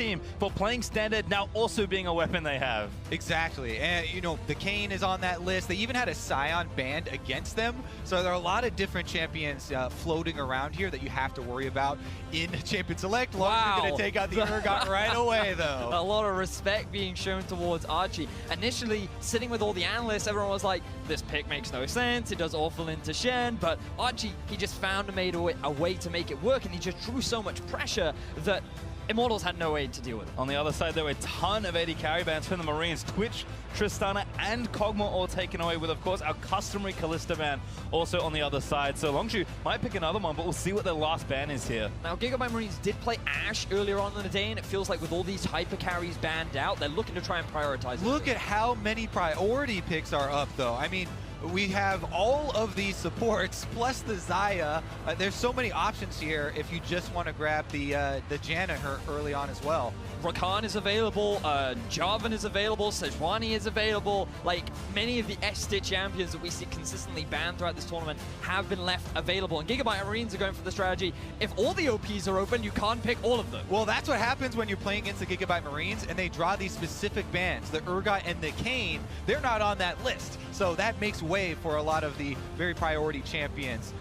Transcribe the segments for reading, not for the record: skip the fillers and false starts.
team for playing standard, now also being a weapon they have. Exactly, and you know, the Kayn is on that list. They even had a Scion banned against them, so there are a lot of different champions floating around here that you have to worry about in Champion Select. Longzhu going to take out the Urgot right away, though. A lot of respect being shown towards Archie. Initially, sitting with all the analysts, everyone was like, this pick makes no sense, it does awful into Shen, but Archie, he just found a way to make it work, and he just drew so much pressure that Immortals had no way to deal with it. On the other side, there were a ton of AD carry bans from the Marines. Twitch, Tristana, and Kog'Maw all taken away with, of course, our customary Kalista ban also on the other side. So Longzhu might pick another one, but we'll see what their last ban is here. Now, Gigabyte Marines did play Ashe earlier on in the day, and it feels like with all these hyper carries banned out, they're looking to try and prioritize it. Look at how many priority picks are up, though. I mean, we have all of these supports, plus the Xayah. There's so many options here if you just want to grab the Janna early on as well. Rakan is available, Jarvan is available, Sejuani is available. Like, many of the S-tier champions that we see consistently banned throughout this tournament have been left available. And Gigabyte Marines are going for the strategy, if all the OPs are open, you can't pick all of them. Well, that's what happens when you're playing against the Gigabyte Marines and they draw these specific bans. The Urgot and the Kayn, they're not on that list. So that makes way for a lot of the very priority champions.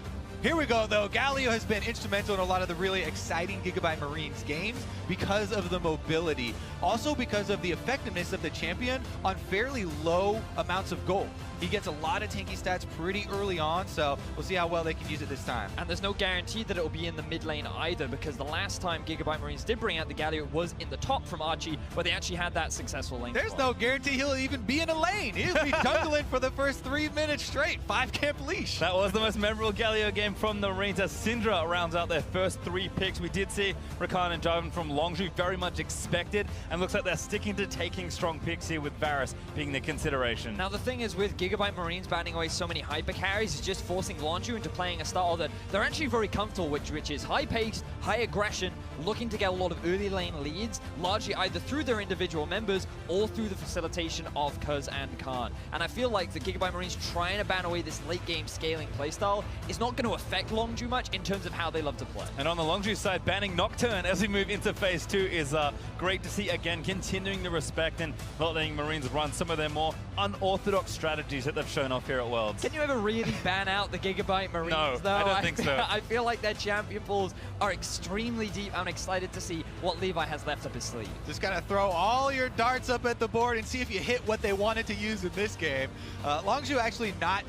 Here we go, though. Galio has been instrumental in a lot of the really exciting Gigabyte Marines games because of the mobility. Also because of the effectiveness of the champion on fairly low amounts of gold. He gets a lot of tanky stats pretty early on, so we'll see how well they can use it this time. And there's no guarantee that it will be in the mid lane either, because the last time Gigabyte Marines did bring out the Galio was in the top from Archie, where they actually had that successful lane. There's no guarantee he'll even be in a lane. He'll be jungling for the first 3 minutes straight. 5 camp leash. That was the most memorable Galio game from the Marines as Syndra rounds out their first 3 picks. We did see Rakan and Jarvan from Longzhu, very much expected, and looks like they're sticking to taking strong picks here with Varus being the consideration. Now the thing is, with Gigabyte Marines banning away so many hyper carries, is just forcing Longzhu into playing a style that they're actually very comfortable with, which is high pace, high aggression, looking to get a lot of early lane leads, largely either through their individual members or through the facilitation of Cuz and Khan. And I feel like the Gigabyte Marines trying to ban away this late game scaling playstyle is not going to affect Longzhu much in terms of how they love to play. And on the Longzhu side, banning Nocturne as we move into phase 2 is great to see. Again, continuing the respect and not letting Marines run some of their more unorthodox strategies that they've shown off here at Worlds. Can you ever really ban out the Gigabyte Marines? No, though? I don't think so. I feel like their champion pools are extremely deep. I'm excited to see what Levi has left up his sleeve. Just gotta throw all your darts up at the board and see if you hit what they wanted to use in this game. Longzhu actually not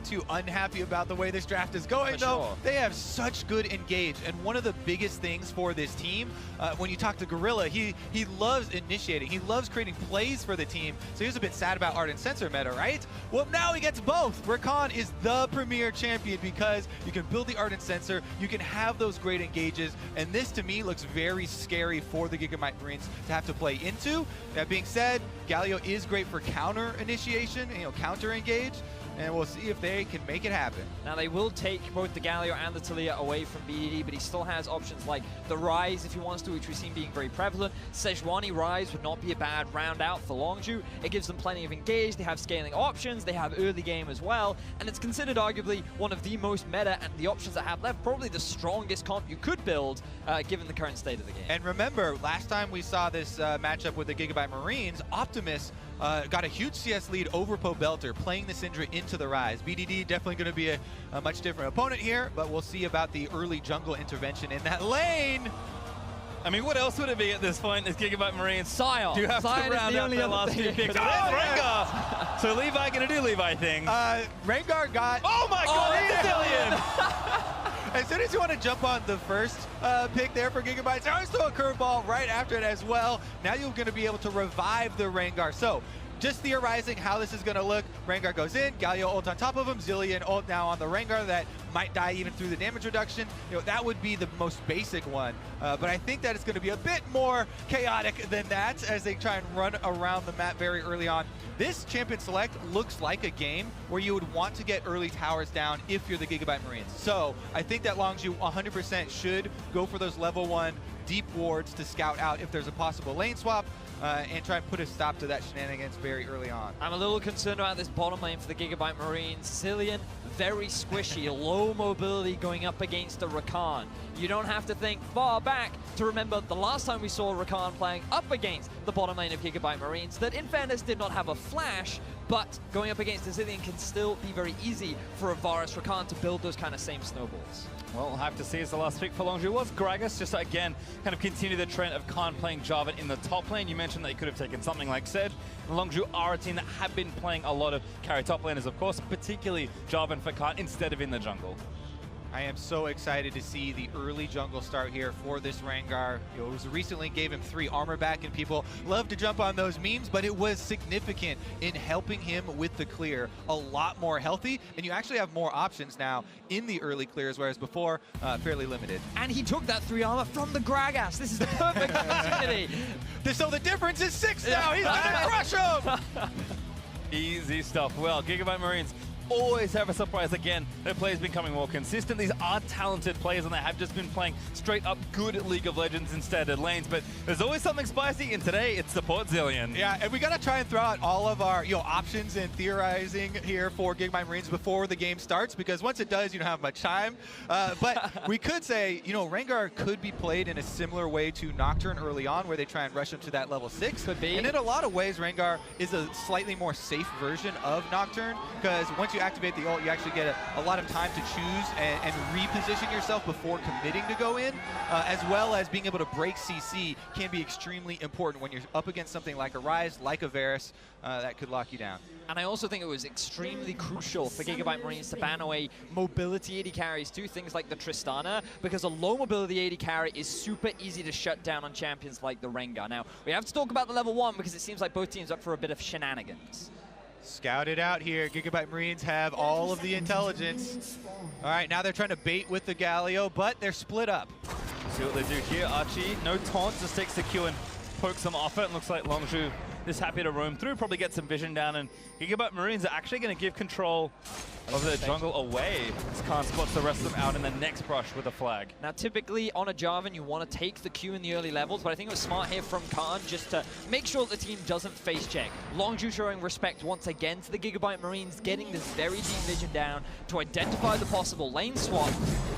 too unhappy about the way this draft is going, though. Sure. They have such good engage, and one of the biggest things for this team, when you talk to Gorilla, he loves initiating. He loves creating plays for the team, so he was a bit sad about Ardent Sensor meta, right? Well, now he gets both. Rakan is the premier champion because you can build the Ardent Sensor, you can have those great engages, and this to me looks very scary for the Gigabyte Marines to have to play into. That being said, Galio is great for counter initiation, counter engage, and we'll see if they can make it happen. Now they will take both the Galio and the Taliyah away from BDD, but he still has options like the Rise if he wants to, which we've seen being very prevalent. Sejuani Rise would not be a bad round out for Longzhu. It gives them plenty of engage, they have scaling options, they have early game as well, and it's considered arguably one of the most meta, and the options that have left, probably the strongest comp you could build given the current state of the game. And remember, last time we saw this matchup with the Gigabyte Marines, Optimus got a huge CS lead over Pobelter, playing the Syndra into the Rise. BDD definitely going to be a much different opponent here, but we'll see about the early jungle intervention in that lane. I mean, what else would it be at this point as Gigabyte Marines? Sion. Do you have Sion to round out their last 2 picks? Oh, Rengar! So Levi going to do Levi things. Rengar got... Oh my god, it's Zillion! As soon as you want to jump on the first pick there for Gigabyte, there's also a curveball right after it as well. Now you're going to be able to revive the Rengar. So, just theorizing how this is going to look. Rengar goes in, Galio ult on top of him, Zillion ult now on the Rengar that might die even through the damage reduction. That would be the most basic one. But I think that it's going to be a bit more chaotic than that as they try and run around the map very early on. This Champion Select looks like a game where you would want to get early towers down if you're the Gigabyte Marines. So I think that Longzhu 100% should go for those level 1 deep wards to scout out if there's a possible lane swap. And try and put a stop to that shenanigans very early on. I'm a little concerned about this bottom lane for the Gigabyte Marines. Zillion, very squishy, low mobility going up against the Rakan. You don't have to think far back to remember the last time we saw Rakan playing up against the bottom lane of Gigabyte Marines that, in fairness, did not have a flash, but going up against Zillion can still be very easy for a Varus Rakan to build those kind of same snowballs. Well, we'll have to see as the last pick for Longzhu was Gragas, just to, again, kind of continue the trend of Khan playing Jarvan in the top lane. You mentioned that he could have taken something like Zed. Longzhu are a team that have been playing a lot of carry top laners, of course, particularly Jarvan for Khan instead of in the jungle. I am so excited to see the early jungle start here for this Rengar. It was recently gave him 3 armor back, and people love to jump on those memes, but it was significant in helping him with the clear. A lot more healthy, and you actually have more options now in the early clears, whereas before, fairly limited. And he took that 3 armor from the Gragas. This is the perfect opportunity. So the difference is 6 now. He's gonna crush him. Easy stuff. Well, Gigabyte Marines always have a surprise again. Their play's becoming more consistent. These are talented players, and they have just been playing straight up good League of Legends in standard lanes, but there's always something spicy, and today it's support Zillion. Yeah, and we gotta try and throw out all of our options and theorizing here for Gigabyte Marines before the game starts, because once it does, you don't have much time. But we could say, Rengar could be played in a similar way to Nocturne early on, where they try and rush him to that level 6. Could be. And in a lot of ways, Rengar is a slightly more safe version of Nocturne, because once you activate the ult, you actually get a lot of time to choose and reposition yourself before committing to go in, as well as being able to break CC can be extremely important when you're up against something like a Ryze, like a Varus, that could lock you down. And I also think it was extremely crucial for Gigabyte Marines to ban away mobility AD carries too, things like the Tristana, because a low mobility AD carry is super easy to shut down on champions like the Rengar. Now, we have to talk about the level 1 because it seems like both teams are up for a bit of shenanigans. Scout it out here. Gigabyte Marines have all of the intelligence. All right, now they're trying to bait with the Galio, but they're split up. See what they do here. Archie, no taunt, just takes the Q and pokes them off it. And looks like Longzhu is happy to roam through, probably get some vision down, and Gigabyte Marines are actually going to give control of their jungle away. As Khan spots the rest of them out in the next brush with a flag. Now, typically on a Jarvan, you want to take the Q in the early levels, but I think it was smart here from Khan just to make sure the team doesn't face check. Longzhu showing respect once again to the Gigabyte Marines, getting this very deep vision down to identify the possible lane swap,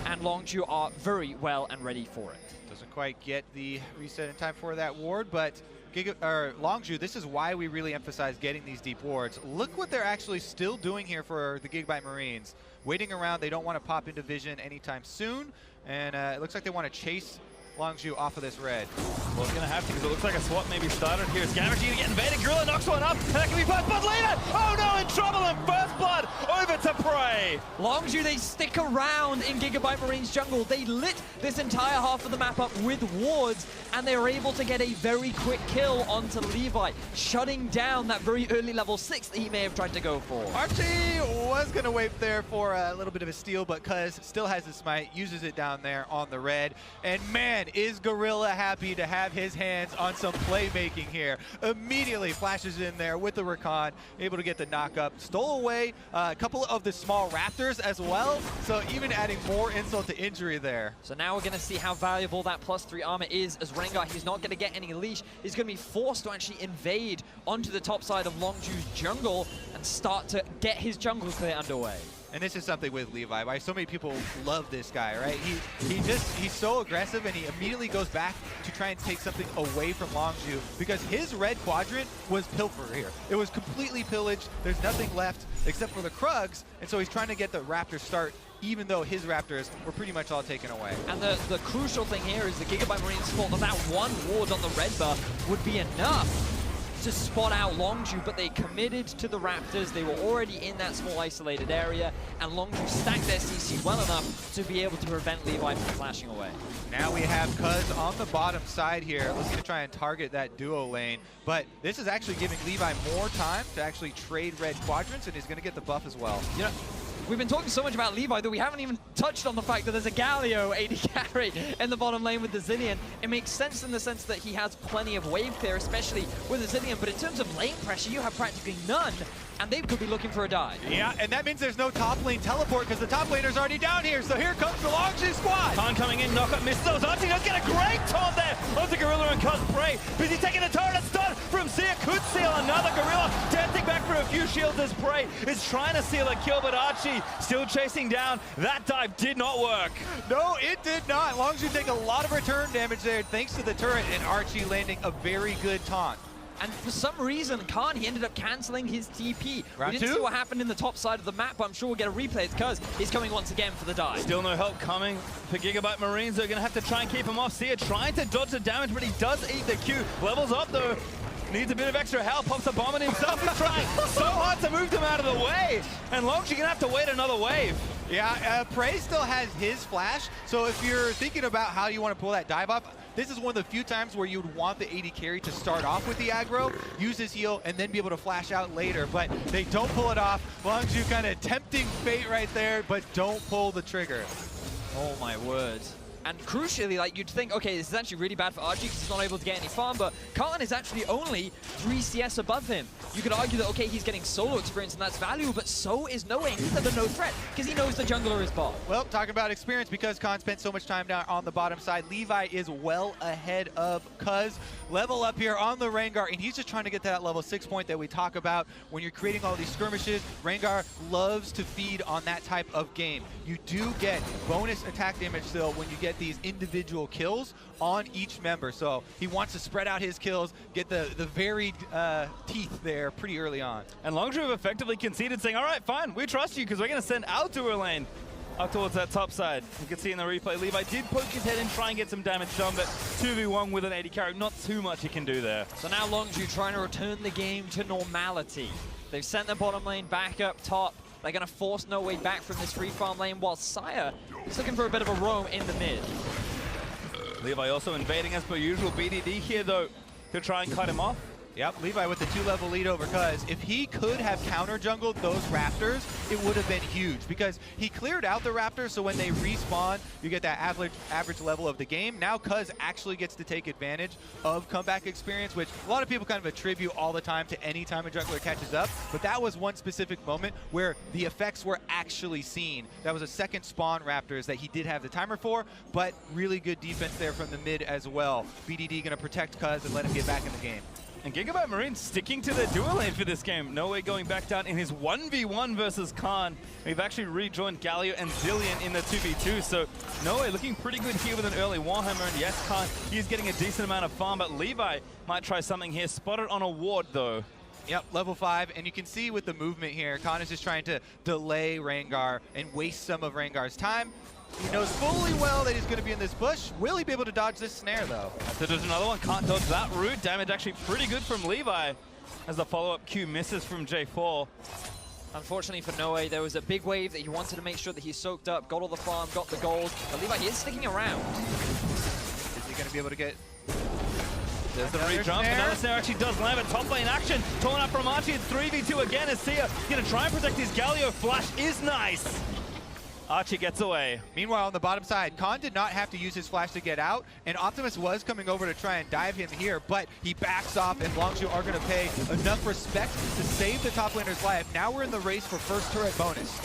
and Longzhu are very well and ready for it. Doesn't quite get the reset in time for that ward, but Longzhu, this is why we really emphasize getting these deep wards. Look what they're actually still doing here for the Gigabyte Marines. Waiting around, they don't want to pop into vision anytime soon, and it looks like they want to chase Longzhu off of this red. Well, it's going to have to, because it looks like a swap maybe started here. It's guaranteed to get invaded. Gorilla knocks one up, and that can be put, but later! Oh no, in trouble, and first blood over to Prey! Longzhu, they stick around in Gigabyte Marines jungle. They lit this entire half of the map up with wards, and they were able to get a very quick kill onto Levi, shutting down that very early level 6 that he may have tried to go for. Archie was going to wait there for a little bit of a steal, but Cuz still has his smite, uses it down there on the red, and man, is Gorilla happy to have his hands on some playmaking here. Immediately flashes in there with the Rakan, able to get the knock up. Stole away a couple of the small Raptors as well, so even adding more insult to injury there. So now we're going to see how valuable that +3 armor is, as Rengar, he's not going to get any leash. He's going to be forced to actually invade onto the top side of Longzhu's jungle and start to get his jungle clear underway. And this is something with Levi, why so many people love this guy, right? He's so aggressive, and he immediately goes back to try and take something away from Longzhu, because his red quadrant was pilfer here. It was completely pillaged. There's nothing left except for the Krugs, and so he's trying to get the Raptors start, even though his Raptors were pretty much all taken away. And the crucial thing here is the Gigabyte Marines thought that one ward on the red buff would be enough to spot out Longzhu, but they committed to the Raptors. They were already in that small isolated area, and Longzhu stacked their CC well enough to be able to prevent Levi from flashing away. Now we have Cuz on the bottom side here, looking to try and target that duo lane, but this is actually giving Levi more time to actually trade red quadrants, and he's going to get the buff as well. You know, we've been talking so much about Levi that we haven't even touched on the fact that there's a Galio AD carry in the bottom lane with the Zillion. It makes sense in the sense that he has plenty of wave clear, especially with the Zillion, but in terms of lane pressure, you have practically none, and they could be looking for a dive. Yeah, and that means there's no top lane teleport, because the top laner's already down here, so here comes the Longzhu squad! Khan coming in, knock up, misses those. Archie does get a great taunt there onto Gorilla and Cuz Prey. Busy taking the turret, a stun from Sia, could seal another Gorilla, dancing back for a few shields as Prey is trying to seal a kill, but Archie still chasing down. That dive did not work. No, it did not. Longzhu take a lot of return damage there thanks to the turret, and Archie landing a very good taunt. And for some reason, Khan, he ended up canceling his TP. Round we didn't two? see what happened in the top side of the map, but I'm sure we'll get a replay because he's coming once again for the dive. Still no help coming for Gigabyte Marines. They're going to have to try and keep him off. Sia trying to dodge the damage, but he does eat the Q. Levels up, though. Needs a bit of extra help. Pops a bomb on himself. He's trying so hard to move them out of the way. And Longzhu going to have to wait another wave. Yeah, Prey still has his flash, so if you're thinking about how you want to pull that dive off, this is one of the few times where you would want the AD carry to start off with the aggro, use his heal, and then be able to flash out later, but they don't pull it off. Longzhu kind of tempting fate right there, but don't pull the trigger. Oh my word. And crucially, like, you'd think, okay, this is actually really bad for Archie because he's not able to get any farm, but Khan is actually only 3 CS above him. You could argue that, okay, he's getting solo experience and that's valuable, but so is Noe. He's under no threat because he knows the jungler is bot. Well, talking about experience, because Khan spent so much time down on the bottom side, Levi is well ahead of Cuz. Level up here on the Rengar, and he's just trying to get to that level 6 point that we talk about. When you're creating all these skirmishes, Rengar loves to feed on that type of game. You do get bonus attack damage still when you get these individual kills on each member. So he wants to spread out his kills, get the varied teeth there pretty early on. And Longzhu have effectively conceded, saying, all right, fine, we trust you because we're going to send our tour lane up towards that top side. You can see in the replay, Levi did poke his head and try and get some damage done, but 2v1 with an 80 carry, not too much he can do there. So now Longzhu trying to return the game to normality. They've sent the bottom lane back up top. They're going to force no way back from this free farm lane, while Sire is looking for a bit of a roam in the mid. Levi also invading as per usual. BDD here, though, to try and cut him off. Yep, Levi with the 2-level lead over Cuz. If he could have counter-jungled those Raptors, it would have been huge because he cleared out the Raptors, so when they respawn, you get that average level of the game. Now Cuz actually gets to take advantage of comeback experience, which a lot of people kind of attribute all the time to any time a jungler catches up, but that was one specific moment where the effects were actually seen. That was a second spawn Raptors that he did have the timer for, but really good defense there from the mid as well. BDD gonna protect Cuz and let him get back in the game. And Gigabyte Marines sticking to their dual lane for this game. No way going back down in his 1v1 versus Khan. We've actually rejoined Galio and Zillion in the 2v2, so No way looking pretty good here with an early Warhammer. And yes, Khan, he's getting a decent amount of farm, but Levi might try something here. Spotted on a ward, though. Yep, level 5, and you can see with the movement here, Khan is just trying to delay Rengar and waste some of Rengar's time. He knows fully well that he's going to be in this bush. Will he be able to dodge this snare, though? So there's another one. Can't dodge that route. Damage actually pretty good from Levi as the follow-up Q misses from J4. Unfortunately for Noe, there was a big wave that he wanted to make sure that he soaked up, got all the farm, got the gold. But Levi, he is sticking around. Is he going to be able to get... There's the re-jump. Another snare actually does land, but top lane action. Torn up from Archie. It's 3v2 again as Sia going to try and protect his Galio. Flash is nice. Archie gets away. Meanwhile, on the bottom side, Khan did not have to use his flash to get out, and Optimus was coming over to try and dive him here, but he backs off, and Longzhu are going to pay enough respect to save the top laner's life. Now we're in the race for first turret bonus.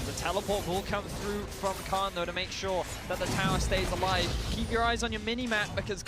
The teleport will come through from Khan, though, to make sure that the tower stays alive. Keep your eyes on your mini-map, because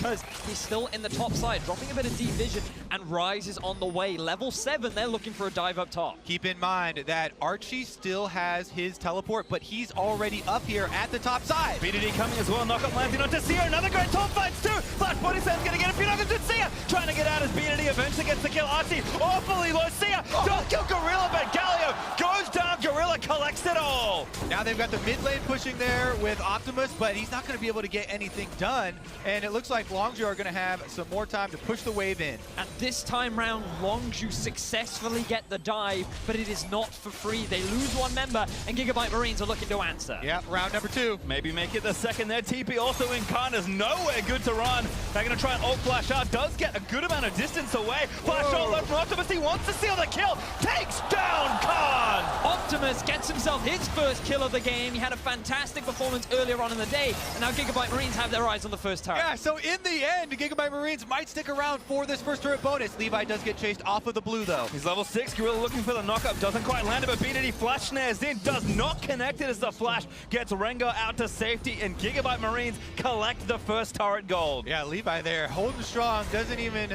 he's still in the top side, dropping a bit of deep vision, and Rise is on the way. Level 7, they're looking for a dive up top. Keep in mind that Archie still has his teleport, but he's already up here at the top side. BDD coming as well, knock-up landing onto Sia, another great top fights too! Flash Body Slam's gonna get a few nuggets with Sia, trying to get out as BDD eventually gets the kill. Archie, awfully low. Sia does kill Gorilla, but Galio goes down, Gorilla collects it all! Now they've got the mid lane pushing there with Optimus, but he's not going to be able to get anything done, and it looks like Longzhu are going to have some more time to push the wave in. And this time round, Longzhu successfully get the dive, but it is not for free. They lose one member, and Gigabyte Marines are looking to answer. Yeah, round number 2. Maybe make it the second there. TP also in Khan is nowhere good to run. They're going to try and ult flash out. Does get a good amount of distance away. Flash ult left from Optimus. He wants to seal the kill. Takes down Khan. Optimus gets himself his first kill of the game. He had a fantastic performance earlier on in the day, and now Gigabyte Marines have their eyes on the first turret. Yeah, so in the end, Gigabyte Marines might stick around for this first turret bonus. Levi does get chased off of the blue, though. He's level 6. Gorilla looking for the knockup. Doesn't quite land it, but BDD flash snares in. Does not connect it as the flash gets Rengar out to safety, and Gigabyte Marines collect the first turret gold. Yeah, Levi there, holding strong, doesn't even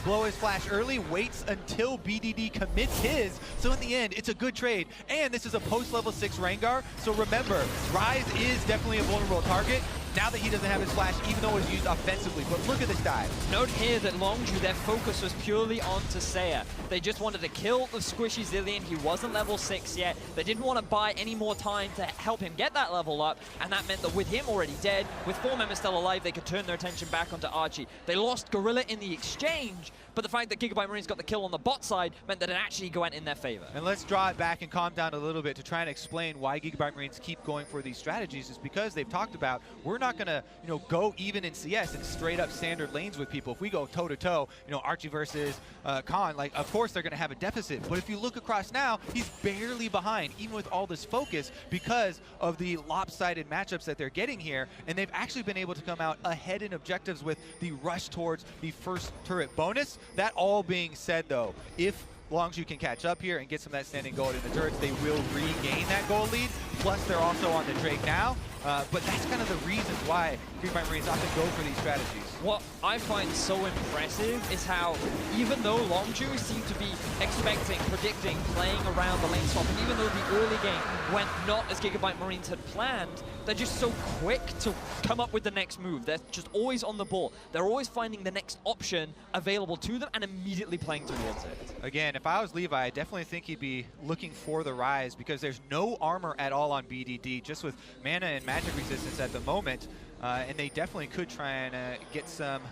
blow his flash early, waits until BDD commits his. So in the end, it's a good trade. And this is a post-level 6 Rengar, so remember, Rise is definitely a vulnerable target. Now that he doesn't have his flash, even though it's used offensively. But look at this dive. Note here that Longzhu, their focus was purely on Tisea. They just wanted to kill the squishy Zillion. He wasn't level 6 yet. They didn't want to buy any more time to help him get that level up, and that meant that with him already dead, with 4 members still alive, they could turn their attention back onto Archie. They lost Gorilla in the exchange, but the fact that Gigabyte Marines got the kill on the bot side meant that it actually went in their favor. And let's draw it back and calm down a little bit to try and explain why Gigabyte Marines keep going for these strategies. Is because they've talked about, we're not going to, go even in CS and straight up standard lanes with people. If we go toe to toe, Archie versus Khan, like, of course they're going to have a deficit. But if you look across now, he's barely behind, even with all this focus, because of the lopsided matchups that they're getting here. And they've actually been able to come out ahead in objectives with the rush towards the first turret bonus. That all being said, though, if Longzhu can catch up here and get some of that standing gold in the turrets, they will regain that goal lead. Plus, they're also on the Drake now. But that's kind of the reasons why Gigabyte Marines often go for these strategies. What I find so impressive is how, even though Longzhu seemed to be expecting, predicting, playing around the lane swap, and even though the early game went not as Gigabyte Marines had planned, they're just so quick to come up with the next move. They're just always on the ball. They're always finding the next option available to them and immediately playing towards it. Again, if I was Levi, I definitely think he'd be looking for the Rise, because there's no armor at all on BDD, just with mana and magic resistance at the moment. And they definitely could try and get some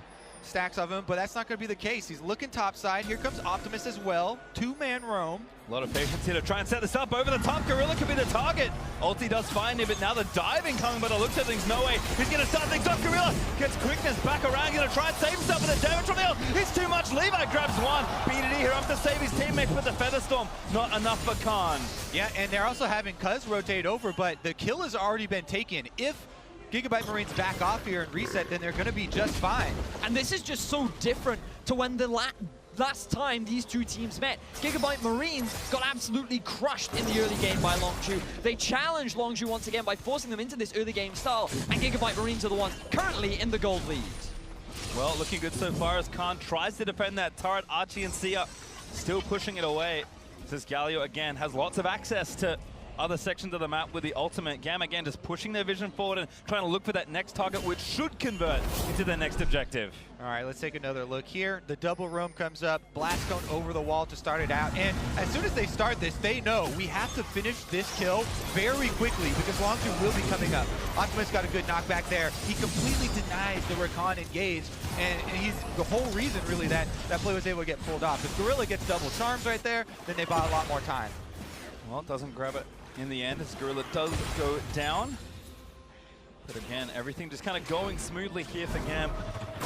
stacks of him, but that's not going to be the case. He's looking top side. Here comes Optimus as well. 2-man roam. A lot of patience here to try and set this up over the top. Gorilla could be the target. Ulti does find him, but now the diving coming, but it looks at things no way. He's going to start things off. Gorilla gets quickness back around, going to try and save himself with the damage from the hill. It's too much. Levi grabs one. BDD here up to save his teammates, but the Featherstorm not enough for Khan. Yeah, and they're also having Cuz rotate over, but the kill has already been taken. If Gigabyte Marines back off here and reset, then they're going to be just fine. And this is just so different to when the last time these two teams met. Gigabyte Marines got absolutely crushed in the early game by Longzhu. They challenged Longzhu once again by forcing them into this early game style, and Gigabyte Marines are the ones currently in the gold lead. Well, looking good so far as Khan tries to defend that turret. Archie and Sia still pushing it away. This Galio again has lots of access to other sections of the map with the ultimate. Gam again just pushing their vision forward and trying to look for that next target, which should convert into their next objective. All right, let's take another look here. The double roam comes up, blast cone over the wall to start it out, and as soon as they start this, they know we have to finish this kill very quickly because Longzhu will be coming up. Optimus got a good knockback there. He completely denies the Rakan engage, and he's the whole reason really that play was able to get pulled off. If Gorilla gets double charms right there, then they buy a lot more time. Well, doesn't grab it in the end as Gorilla does go down. But again, everything just kind of going smoothly here for Gam.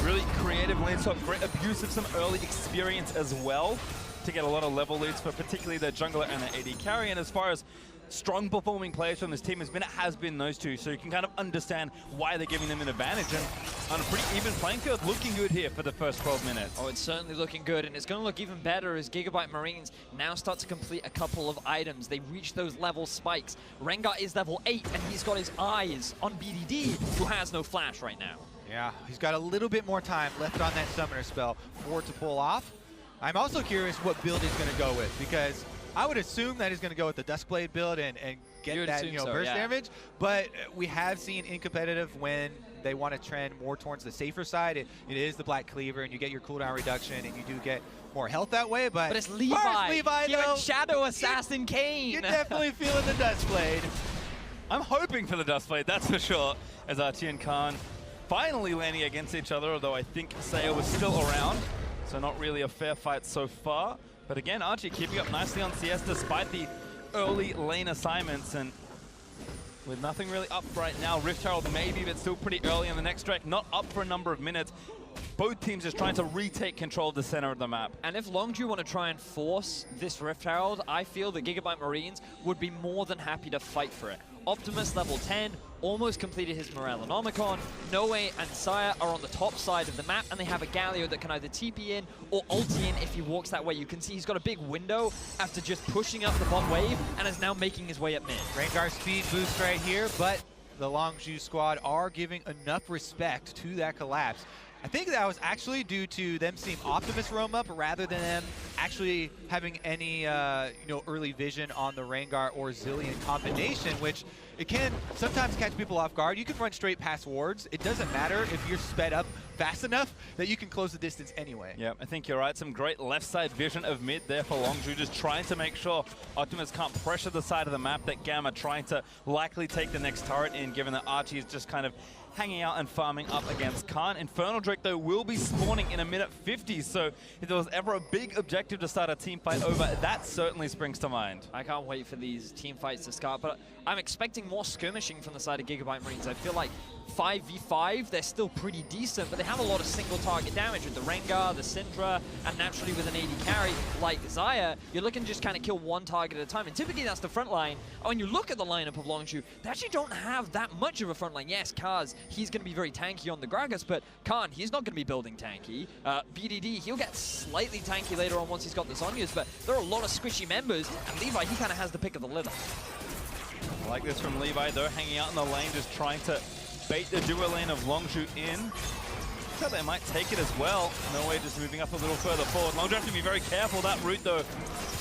Really creative lane swap, great abuse of some early experience as well to get a lot of level leads for particularly the jungler and the AD carry. And as far as strong performing players from this team has been those two, so you can kind of understand why they're giving them an advantage. And on a pretty even playing field, looking good here for the first 12 minutes. Oh, it's certainly looking good, and it's going to look even better as Gigabyte Marines now start to complete a couple of items. They reach those level spikes. Rengar is level 8, and he's got his eyes on BDD, who has no flash right now. Yeah, he's got a little bit more time left on that summoner spell for it to pull off. I'm also curious what build he's going to go with, because I would assume that he's going to go with the Duskblade build and get that burst damage, but we have seen in competitive when they want to trend more towards the safer side, it is the Black Cleaver, and you get your cooldown reduction, and you do get more health that way. But it's Levi. He went Shadow Assassin Kane. You're definitely feeling the Duskblade. I'm hoping for the Duskblade, that's for sure, as Archie and Khan finally landing against each other, although I think Saya was still around, so not really a fair fight so far. But again, Archie keeping up nicely on CS despite the early lane assignments, and With nothing really up right now, Rift Herald maybe, but still pretty early in the next track, not up for a number of minutes. Both teams just trying to retake control of the center of the map. And if Longzhu want to try and force this Rift Herald, I feel the Gigabyte Marines would be more than happy to fight for it. Optimus level 10, almost completed his Morale-Nomicon. Noe and Saya are on the top side of the map, and they have a Galio that can either TP in or ulti in if he walks that way. You can see he's got a big window after just pushing up the bot wave and is now making his way up mid. Rengar speed boost right here, but the Longzhu squad are giving enough respect to that collapse. I think that was actually due to them seeing Optimus roam up rather than them actually having any early vision on the Rengar or Zilean combination, which it can sometimes catch people off guard. You can run straight past wards. It doesn't matter if you're sped up fast enough that you can close the distance anyway. Yeah, I think you're right. Some great left side vision of mid there for Longzhu, just trying to make sure Optimus can't pressure the side of the map that Gamma trying to likely take the next turret in, given that Archie is just kind of hanging out and farming up against Khan. Infernal Drake, though, will be spawning in a minute 50, so if there was ever a big objective to start a team fight over, that certainly springs to mind. I can't wait for these team fights to start, but I'm expecting more skirmishing from the side of Gigabyte Marines. I feel like 5v5, they're still pretty decent, but they have a lot of single target damage with the Rengar, the Syndra, and naturally with an AD carry like Xayah, you're looking to just kind of kill one target at a time, and typically that's the front line. When you look at the lineup of Longzhu, they actually don't have that much of a front line. Yes, Kaz, he's going to be very tanky on the Gragas, but Khan, he's not going to be building tanky. BDD, he'll get slightly tanky later on once he's got the Zonyas, but there are a lot of squishy members, and Levi, he kind of has the pick of the litter. I like this from Levi, though, hanging out in the lane, just trying to bait the duo lane of Longzhu in. Looks like they might take it as well. No way, just moving up a little further forward. Longzhu have to be very careful. That route, though,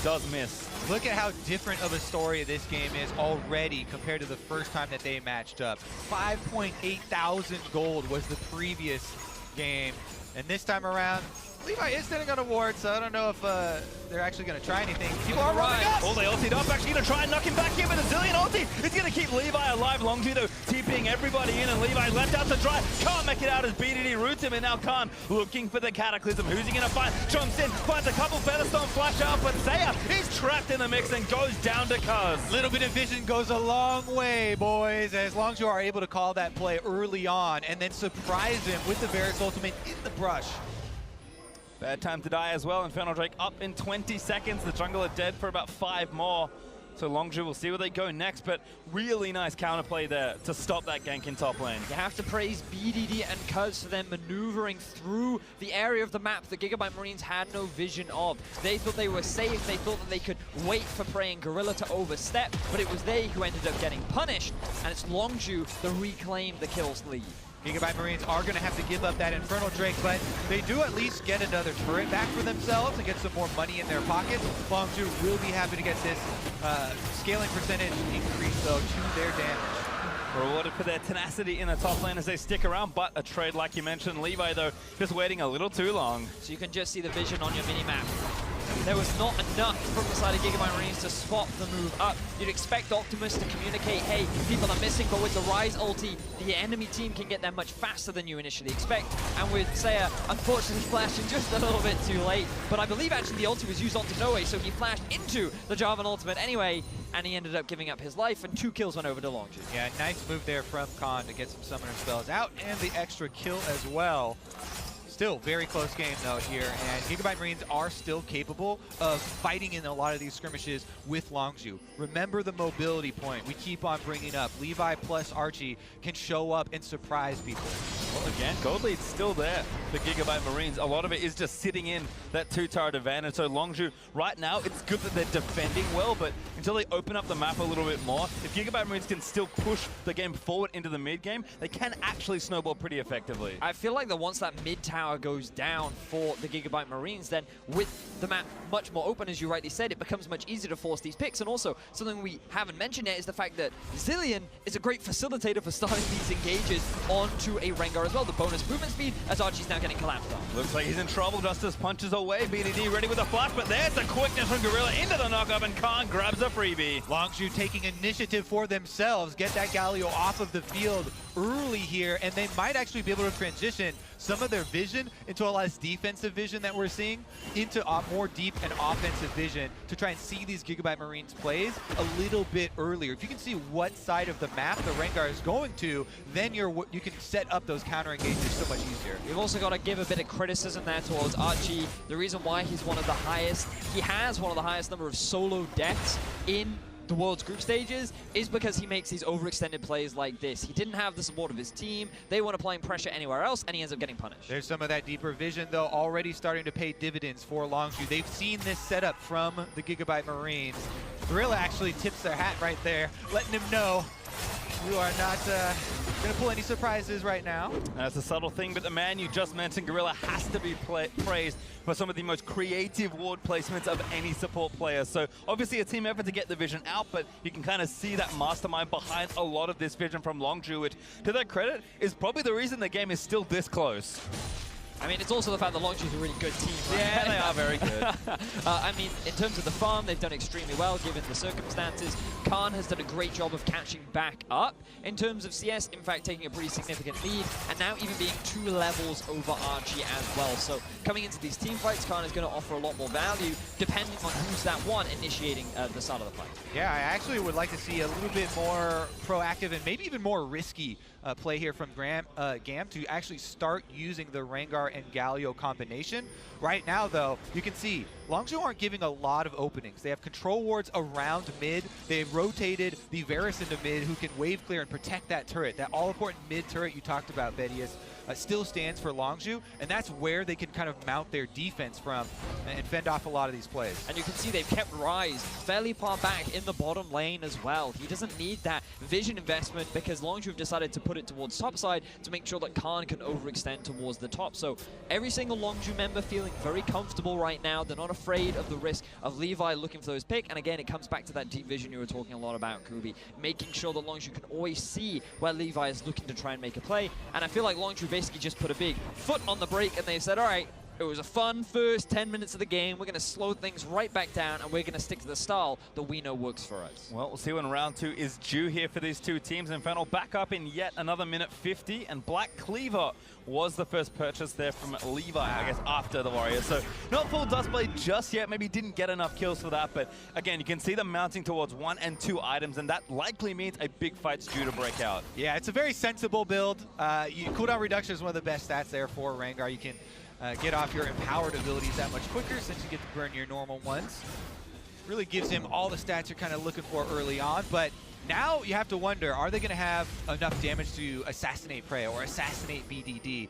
does miss. Look at how different of a story this game is already compared to the first time that they matched up. 5.8 thousand gold was the previous game, and this time around, Levi is sitting on a ward, so I don't know if they're actually going to try anything. People are running up! Oh, they ultied up, actually going to try and knock him back in with a Zilean ulti. It's going to keep Levi alive. Longzhu, though, TPing everybody in, and Levi left out to dry. Can't make it out as BDD roots him, and now Khan looking for the Cataclysm. Who's he going to find? Jumps in, finds a couple Featherstone flash out, but Saya is trapped in the mix and goes down to Kaz. Little bit of vision goes a long way, boys, as Longzhu are able to call that play early on and then surprise him with the Varus ultimate in the brush. Bad time to die as well. Infernal Drake up in 20 seconds. The jungle are dead for about 5 more. So Longzhu will see where they go next, but really nice counterplay there to stop that gank in top lane. You have to praise BDD and Cuz for them maneuvering through the area of the map the Gigabyte Marines had no vision of. They thought they were safe, they thought that they could wait for Praying Gorilla to overstep, but it was they who ended up getting punished, and it's Longzhu that reclaimed the kills lead. Gigabyte Marines are going to have to give up that Infernal Drake, but they do at least get another turret back for themselves and get some more money in their pockets. Longzhu will be happy to get this scaling percentage increase, though, to their damage. Rewarded for their tenacity in the top lane as they stick around, but a trade like you mentioned. Levi, though, just waiting a little too long. So you can just see the vision on your mini-map. There was not enough from the side of Gigabyte Marines to spot the move up. You'd expect Optimus to communicate, hey, people are missing, but with the Rise ulti, the enemy team can get there much faster than you initially expect. And with Saya, unfortunately flashing just a little bit too late, but I believe actually the ulti was used onto Noe, so he flashed into the Jarvan ultimate anyway, and he ended up giving up his life, and 2 kills went over to Longzhu. Yeah, nice move there from Khan to get some summoner spells out, and the extra kill as well. Still very close game though here, and Gigabyte Marines are still capable of fighting in a lot of these skirmishes with Longzhu. Remember the mobility point we keep on bringing up. Levi plus Archie can show up and surprise people. Well, again, gold lead's still there for Gigabyte Marines. A lot of it is just sitting in that 2-turret advantage. So Longzhu, right now, it's good that they're defending well, but until they open up the map a little bit more, if Gigabyte Marines can still push the game forward into the mid game, they can actually snowball pretty effectively. I feel like that once that mid tower goes down for the Gigabyte Marines, then with the map much more open, as you rightly said, it becomes much easier to force these picks. And also, something we haven't mentioned yet is the fact that Zilean is a great facilitator for starting these engages onto a Rengar as well. The bonus movement speed, as Archie's now getting collapsed on. Looks like he's in trouble. Justice punches away. BDD ready with a flash, but there's the quickness from Gorilla into the knockup, and Khan grabs a freebie. Longzhu taking initiative for themselves, get that Galio off of the field early here, and they might actually be able to transition some of their vision into a less defensive vision that we're seeing, into more deep and offensive vision to try and see these Gigabyte Marines plays a little bit earlier. If you can see what side of the map the Rengar is going to, then you can set up those counter engagements so much easier. We've also got to give a bit of criticism there towards Archie. The reason why he has one of the highest number of solo deaths in the World's group stages is because he makes these overextended plays like this. He didn't have the support of his team. They weren't applying pressure anywhere else, and he ends up getting punished. There's some of that deeper vision, though, already starting to pay dividends for Longzhu. They've seen this setup from the Gigabyte Marines. Gorilla actually tips their hat right there, letting him know you are not going to pull any surprises right now. That's a subtle thing, but the man you just mentioned, Gorilla, has to be praised for some of the most creative ward placements of any support player. So obviously a team effort to get the vision out, but you can kind of see that mastermind behind a lot of this vision from Longzhu, which, to their credit, is probably the reason the game is still this close. I mean, it's also the fact that Longzhu is a really good team, right? Yeah, they are very good. I mean, in terms of the farm, they've done extremely well given the circumstances. Khan has done a great job of catching back up in terms of CS, in fact, taking a pretty significant lead, and now even being 2 levels over Archie as well. So coming into these team fights, Khan is going to offer a lot more value, depending on who's that one initiating the start of the fight. Yeah, I actually would like to see a little bit more proactive and maybe even more risky play here from Gam to actually start using the Rengar and Galio combination. Right now, though, you can see Longzhu aren't giving a lot of openings. They have control wards around mid. They've rotated the Varus into mid, who can wave clear and protect that turret. That all-important mid turret you talked about, Vedius, still stands for Longzhu, and that's where they can kind of mount their defense from and fend off a lot of these plays. And you can see they've kept Ryze fairly far back in the bottom lane as well. He doesn't need that vision investment because Longzhu have decided to put it towards top side to make sure that Khan can overextend towards the top. So every single Longzhu member feeling very comfortable right now. They're not afraid of the risk of Levi looking for those pick. And again, it comes back to that deep vision you were talking a lot about, Kubi, making sure that Longzhu can always see where Levi is looking to try and make a play. And I feel like Longzhu basically just put a big foot on the brake and they said, all right, it was a fun first 10 minutes of the game. We're going to slow things right back down, and we're going to stick to the style that we know works for us. Well, we'll see when round 2 is due here for these two teams. Infernal back up in yet another minute 50, and Black Cleaver was the first purchase there from Levi, I guess, after the Warriors. So not full Dustblade just yet. Maybe didn't get enough kills for that, but again, you can see them mounting towards 1 and 2 items, and that likely means a big fight's due to break out. Yeah, it's a very sensible build. Cooldown reduction is one of the best stats there for Rengar. You can get off your empowered abilities that much quicker since you get to burn your normal ones. Really gives him all the stats you're kind of looking for early on, but now you have to wonder, are they going to have enough damage to assassinate Prey or assassinate BDD,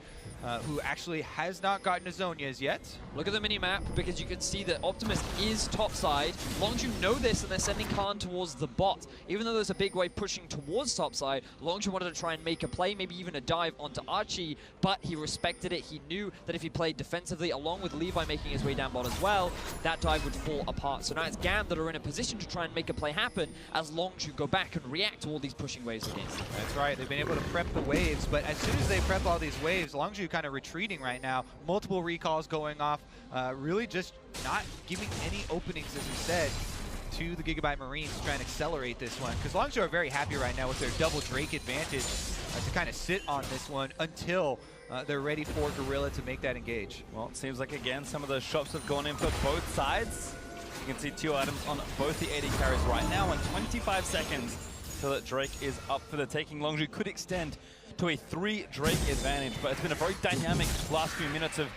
who actually has not gotten to Zonia's yet? Look at the mini-map, because you can see that Optimus is topside. Longzhu know this, and they're sending Khan towards the bot. Even though there's a big wave pushing towards topside, Longzhu wanted to try and make a play, maybe even a dive onto Archie, but he respected it. He knew that if he played defensively, along with Levi making his way down bot as well, that dive would fall apart. So now it's Gam that are in a position to try and make a play happen as Longzhu go back and react to all these pushing waves against him. That's right. They've been able to prep the waves, but as soon as they prep all these waves, Longzhu kind of retreating right now. Multiple recalls going off, really just not giving any openings, as we said, to the Gigabyte Marines to try and accelerate this one. Because Longzhu are very happy right now with their double Drake advantage to kind of sit on this one until they're ready for Gorilla to make that engage. Well, it seems like, again, some of the shots have gone in for both sides. You can see 2 items on both the AD carries right now, and 25 seconds till that Drake is up for the taking. Longzhu could extend to a 3 Drake advantage, but it's been a very dynamic last few minutes of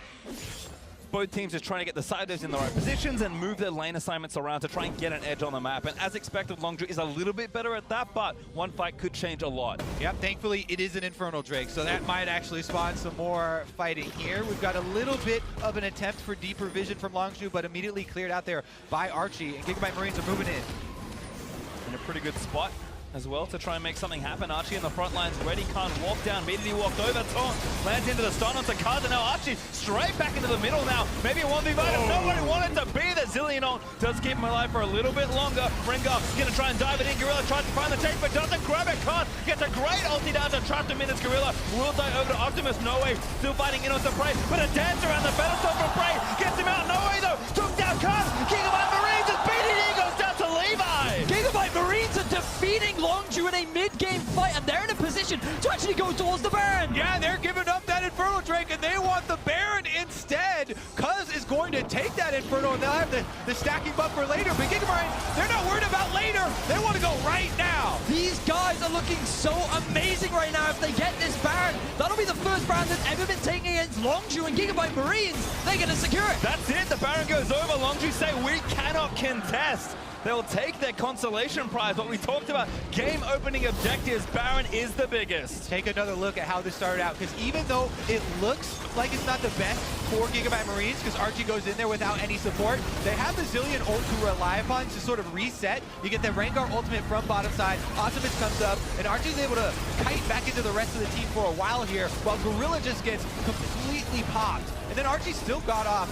both teams just trying to get the side dives in the right positions and move their lane assignments around to try and get an edge on the map. And as expected, Longzhu is a little bit better at that, but one fight could change a lot. Yep, thankfully it is an Infernal Drake, so that might actually spawn some more fighting here. We've got a little bit of an attempt for deeper vision from Longzhu, but immediately cleared out there by Archie, and Gigabyte Marines are moving in a pretty good spot as well to try and make something happen. Archie in the front lines ready, can't walk down, immediately walked over, Taunt lands into the stun onto Kaz, and now Archie straight back into the middle now. Maybe a 1v5, nobody wanted to be the Zillion ult, does keep him alive for a little bit longer. Rengar gonna try and dive it in, Gorilla tries to find the take, but doesn't grab it, Kaz gets a great ulti down to trap him in as Gorilla will die over to Optimus, no way, still fighting in onto Prey, but a dance around the pedestal from Prey, gets him out, no way though, took down Kaz, Gigabyte Marines, as BDD goes down to Levi! Gigabyte Marines are defeating Longzhu in a mid-game fight, and they're in a position position to actually go towards the Baron. Yeah, they're giving up that Infernal Drake, and they want the Baron instead. Cuz is going to take that Infernal, and they'll have the stacking buff for later. But Gigabyte, they're not worried about later. They want to go right now. These guys are looking so amazing right now. If they get this Baron, that'll be the first Baron that's ever been taken against Longzhu and Gigabyte Marines. They're going to secure it. That's it. The Baron goes over. Longzhu say we cannot contest. They'll take their consolation prize. What we talked about, game opening objectives, Baron is the biggest. Take another look at how this started out, because even though it looks like it's not the best for Gigabyte Marines, because Archie goes in there without any support, they have the Zillion ult to rely upon to sort of reset. You get the Rengar ultimate from bottom side, Optimus comes up, and Archie's able to kite back into the rest of the team for a while here, while Gorilla just gets completely popped. And then Archie still got off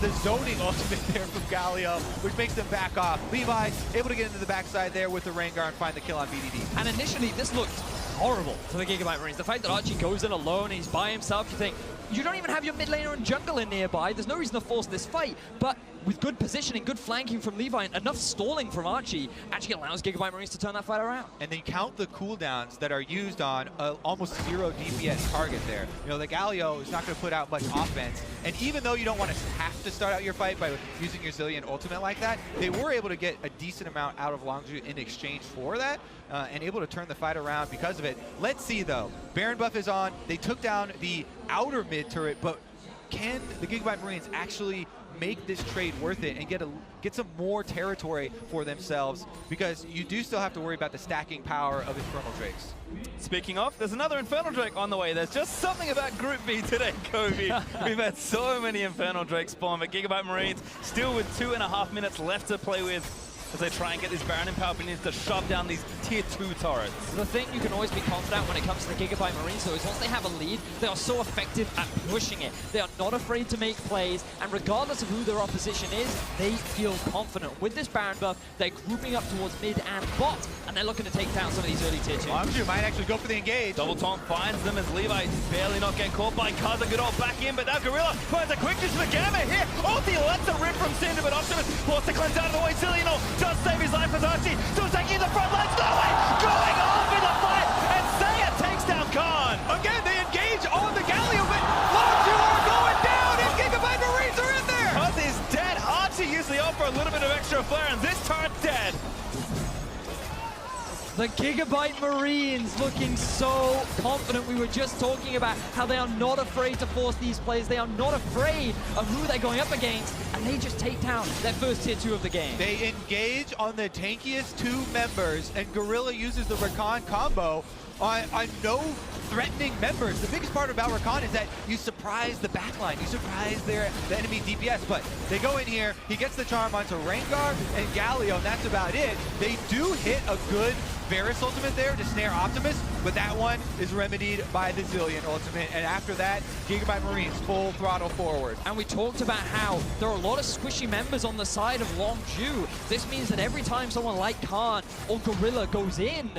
the zoning ultimate there from Galio, which makes them back off. Levi able to get into the backside there with the Rengar and find the kill on BDD. And initially, this looked horrible for the Gigabyte Marines. The fact that Archie goes in alone and he's by himself, you think, you don't even have your mid laner and jungler nearby. There's no reason to force this fight. But with good positioning, good flanking from Levi, and enough stalling from Archie, actually allows Gigabyte Marines to turn that fight around. And then count the cooldowns that are used on almost 0 DPS target there. You know, the Galio is not going to put out much offense. And even though you don't want to have to start out your fight by using your Zillion ultimate like that, they were able to get a decent amount out of Longzhu in exchange for that, and able to turn the fight around because of it. Let's see, though. Baron buff is on. They took down the outer mid turret, but can the Gigabyte Marines actually make this trade worth it and get some more territory for themselves, because you do still have to worry about the stacking power of Infernal Drakes. Speaking of, there's another Infernal Drake on the way. There's just something about Group B today, Kobe. We've had so many Infernal Drakes spawn, but Gigabyte Marines still with 2.5 minutes left to play with as they try and get these Baron Empower Minions to shove down these tier 2 turrets. The thing you can always be confident when it comes to the Gigabyte Marines, though, is once they have a lead, they are so effective at pushing it. They are not afraid to make plays, and regardless of who their opposition is, they feel confident. With this Baron buff, they're grouping up towards mid and bot, and they're looking to take down some of these early tier 2. Longzhu might actually go for the engage. Double Taunt finds them as Levi barely not getting caught by Kaza. Good old back in, but now Gorilla finds a quick use of the Gamma here. Ulti lets a rip from Cinder, but Optimus forced to cleanse out of the way. Zillion just save his life as Archie still taking the front lines. No way! Going off in the fight, and Saya takes down Khan. Again, they engage on the Galio, but Longzhu are going down, and Gigabyte Marines are in there! Kaz is dead. Archie used the offer a little bit of extra flair, and this turret's dead. The Gigabyte Marines looking so confident. We were just talking about how they are not afraid to force these plays. They are not afraid of who they're going up against, and they just take down that first tier 2 of the game. They engage on the tankiest 2 members, and Gorilla uses the Rakan combo on no threatening members. The biggest part about Rakan is that you surprise the backline, you surprise the enemy DPS, but they go in here, he gets the charm onto Rengar and Galio, and that's about it. They do hit a good Varus ultimate there to snare Optimus, but that one is remedied by the Zillion ultimate, and after that, Gigabyte Marines full throttle forward. And we talked about how there are a lot of squishy members on the side of Longzhu. This means that every time someone like Khan or Gorilla goes in,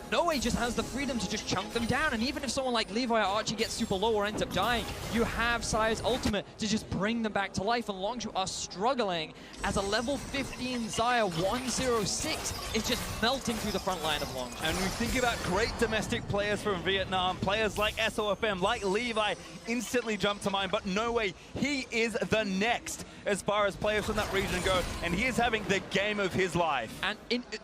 Noe just has the freedom to just chunk them down, and even if someone like Levi or Archie gets super low or ends up dying, you have Sire's ultimate to just bring them back to life, and Longzhu are struggling as a level 15 Xayah 106 is just melting through the front line of Longzhu. And we think about great domestic players from Vietnam, players like SOFM, like Levi, instantly jump to mind, but no way, he is the next as far as players from that region go, and he is having the game of his life. And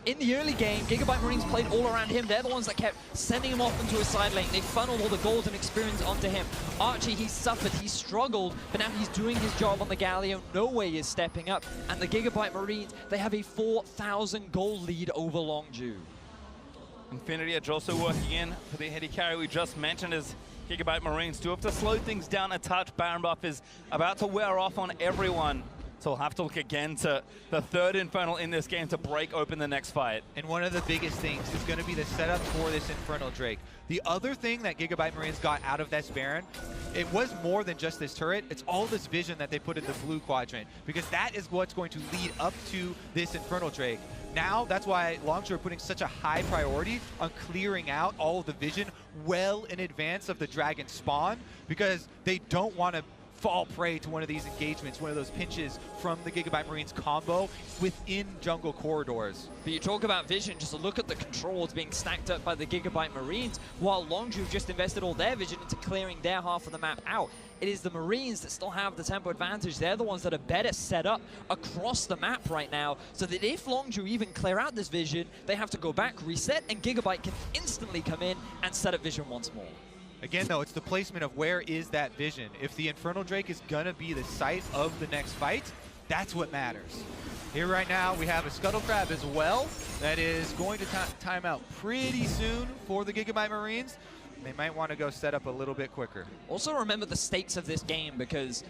in the early game, Gigabyte Marines played all around him. They're the ones that kept sending him off into a side lane. They funneled all the gold and experience onto him. Archie, he suffered, he struggled, but now he's doing his job on the Galio. No way is stepping up. And the Gigabyte Marines, they have a 4,000 gold lead over Longzhu. Infinity Edge also working in for the heady carry we just mentioned as Gigabyte Marines do have to slow things down a touch. Baron buff is about to wear off on everyone. So we'll have to look again to the third Infernal in this game to break open the next fight. And one of the biggest things is going to be the setup for this Infernal Drake. The other thing that Gigabyte Marines got out of this Baron, it was more than just this turret. It's all this vision that they put in the blue quadrant, because that is what's going to lead up to this Infernal Drake. Now, that's why Longzhu are putting such a high priority on clearing out all of the vision well in advance of the dragon spawn, because they don't want to fall prey to one of these engagements, one of those pinches from the Gigabyte Marines combo within jungle corridors. But you talk about vision, just look at the controls being stacked up by the Gigabyte Marines, while Longzhu just invested all their vision into clearing their half of the map out. It is the Marines that still have the tempo advantage. They're the ones that are better set up across the map right now, so that if Longzhu even clear out this vision, they have to go back, reset, and Gigabyte can instantly come in and set up vision once more. Again, though, it's the placement of where is that vision. If the Infernal Drake is going to be the site of the next fight, that's what matters. Here right now, we have a Scuttle Crab as well that is going to time out pretty soon for the Gigabyte Marines. They might want to go set up a little bit quicker. Also remember the stakes of this game, because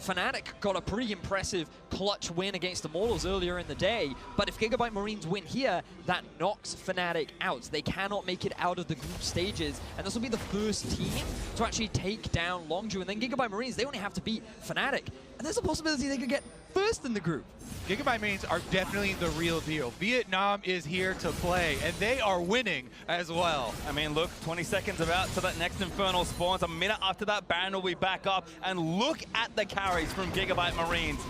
Fnatic got a pretty impressive clutch win against Immortals earlier in the day, but if Gigabyte Marines win here, that knocks Fnatic out. They cannot make it out of the group stages, and this will be the first team to actually take down Longzhu, and then Gigabyte Marines, they only have to beat Fnatic, and there's a possibility they could get first in the group. Gigabyte Marines are definitely the real deal. Vietnam is here to play, and they are winning as well. I mean, look, 20 seconds about to that next Infernal spawns. A minute after that, Baron will be back up. And look at the carries from Gigabyte Marines.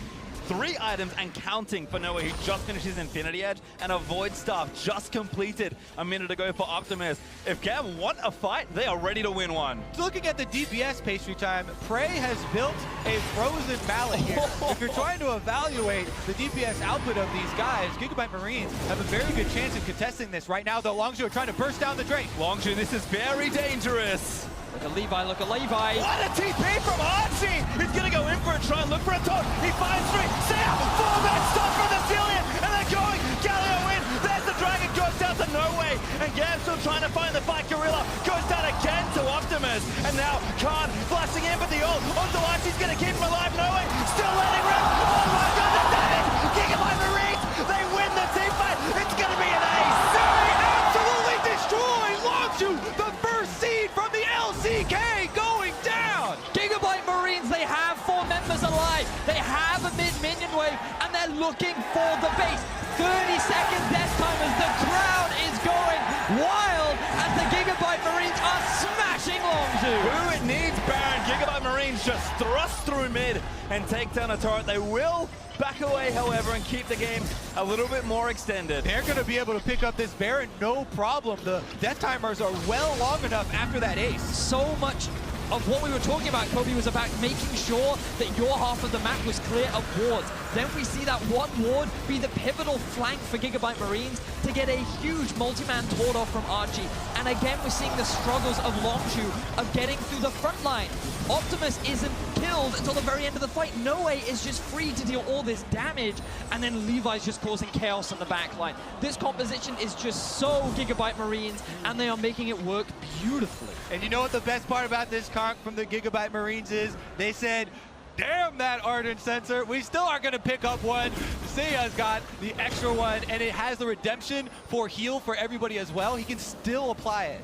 3 items and counting for Noah. He just finished his Infinity Edge, and a Void Staff just completed a minute ago for Optimus. If Gav want a fight, they are ready to win one. Looking at the DPS pastry time, Prey has built a frozen mallet here. If you're trying to evaluate the DPS output of these guys, Gigabyte Marines have a very good chance of contesting this. Right now, though, Longzhu are trying to burst down the Drake. Longzhu, this is very dangerous. Look at Levi, look at Levi. What a TP from Archie! He's gonna go in for a try and look for a taunt. He finds 3. Sam, 4-man stop from the Zillion, and they're going. Galio in. There's the dragon, goes down to No Way, and Gav still trying to find the fight. Gorilla goes down again to Optimus, and now Khan flashing in, but the ult onto Archie's gonna keep him alive. No Way still letting rip. Oh my God, the damage! Gigabyte Marines, they win the team fight. It's gonna be an ace. They absolutely destroy Longzhu, the first seed from the LCK going down. Gigabyte Marines, they have 4 members alive. They have a mid-minion wave, and they're looking for the base. 30-second death time as the crowd is going wild as the Gigabyte Marines are smashing Longzhu. Who it needs, Baron. Gigabyte Marines just thrust through mid and take down a turret. They will back away, however, and keep the game a little bit more extended. They're going to be able to pick up this Baron, no problem. The death timers are well long enough after that ace. So much of what we were talking about, Kobe, was about making sure that your half of the map was clear of wards. Then we see that one ward be the pivotal flank for Gigabyte Marines to get a huge multi-man taunt off from Archie. And again, we're seeing the struggles of Longzhu of getting through the front line. Optimus isn't killed until the very end of the fight. Noe is just free to deal all this damage, and then Levi's just causing chaos on the back line. This composition is just so Gigabyte Marines, and they are making it work beautifully. And you know what the best part about this conk from the Gigabyte Marines is? They said, damn that Ardent Sensor, we still aren't going to pick up one. Seiya's got the extra one, and it has the redemption for heal for everybody as well. He can still apply it.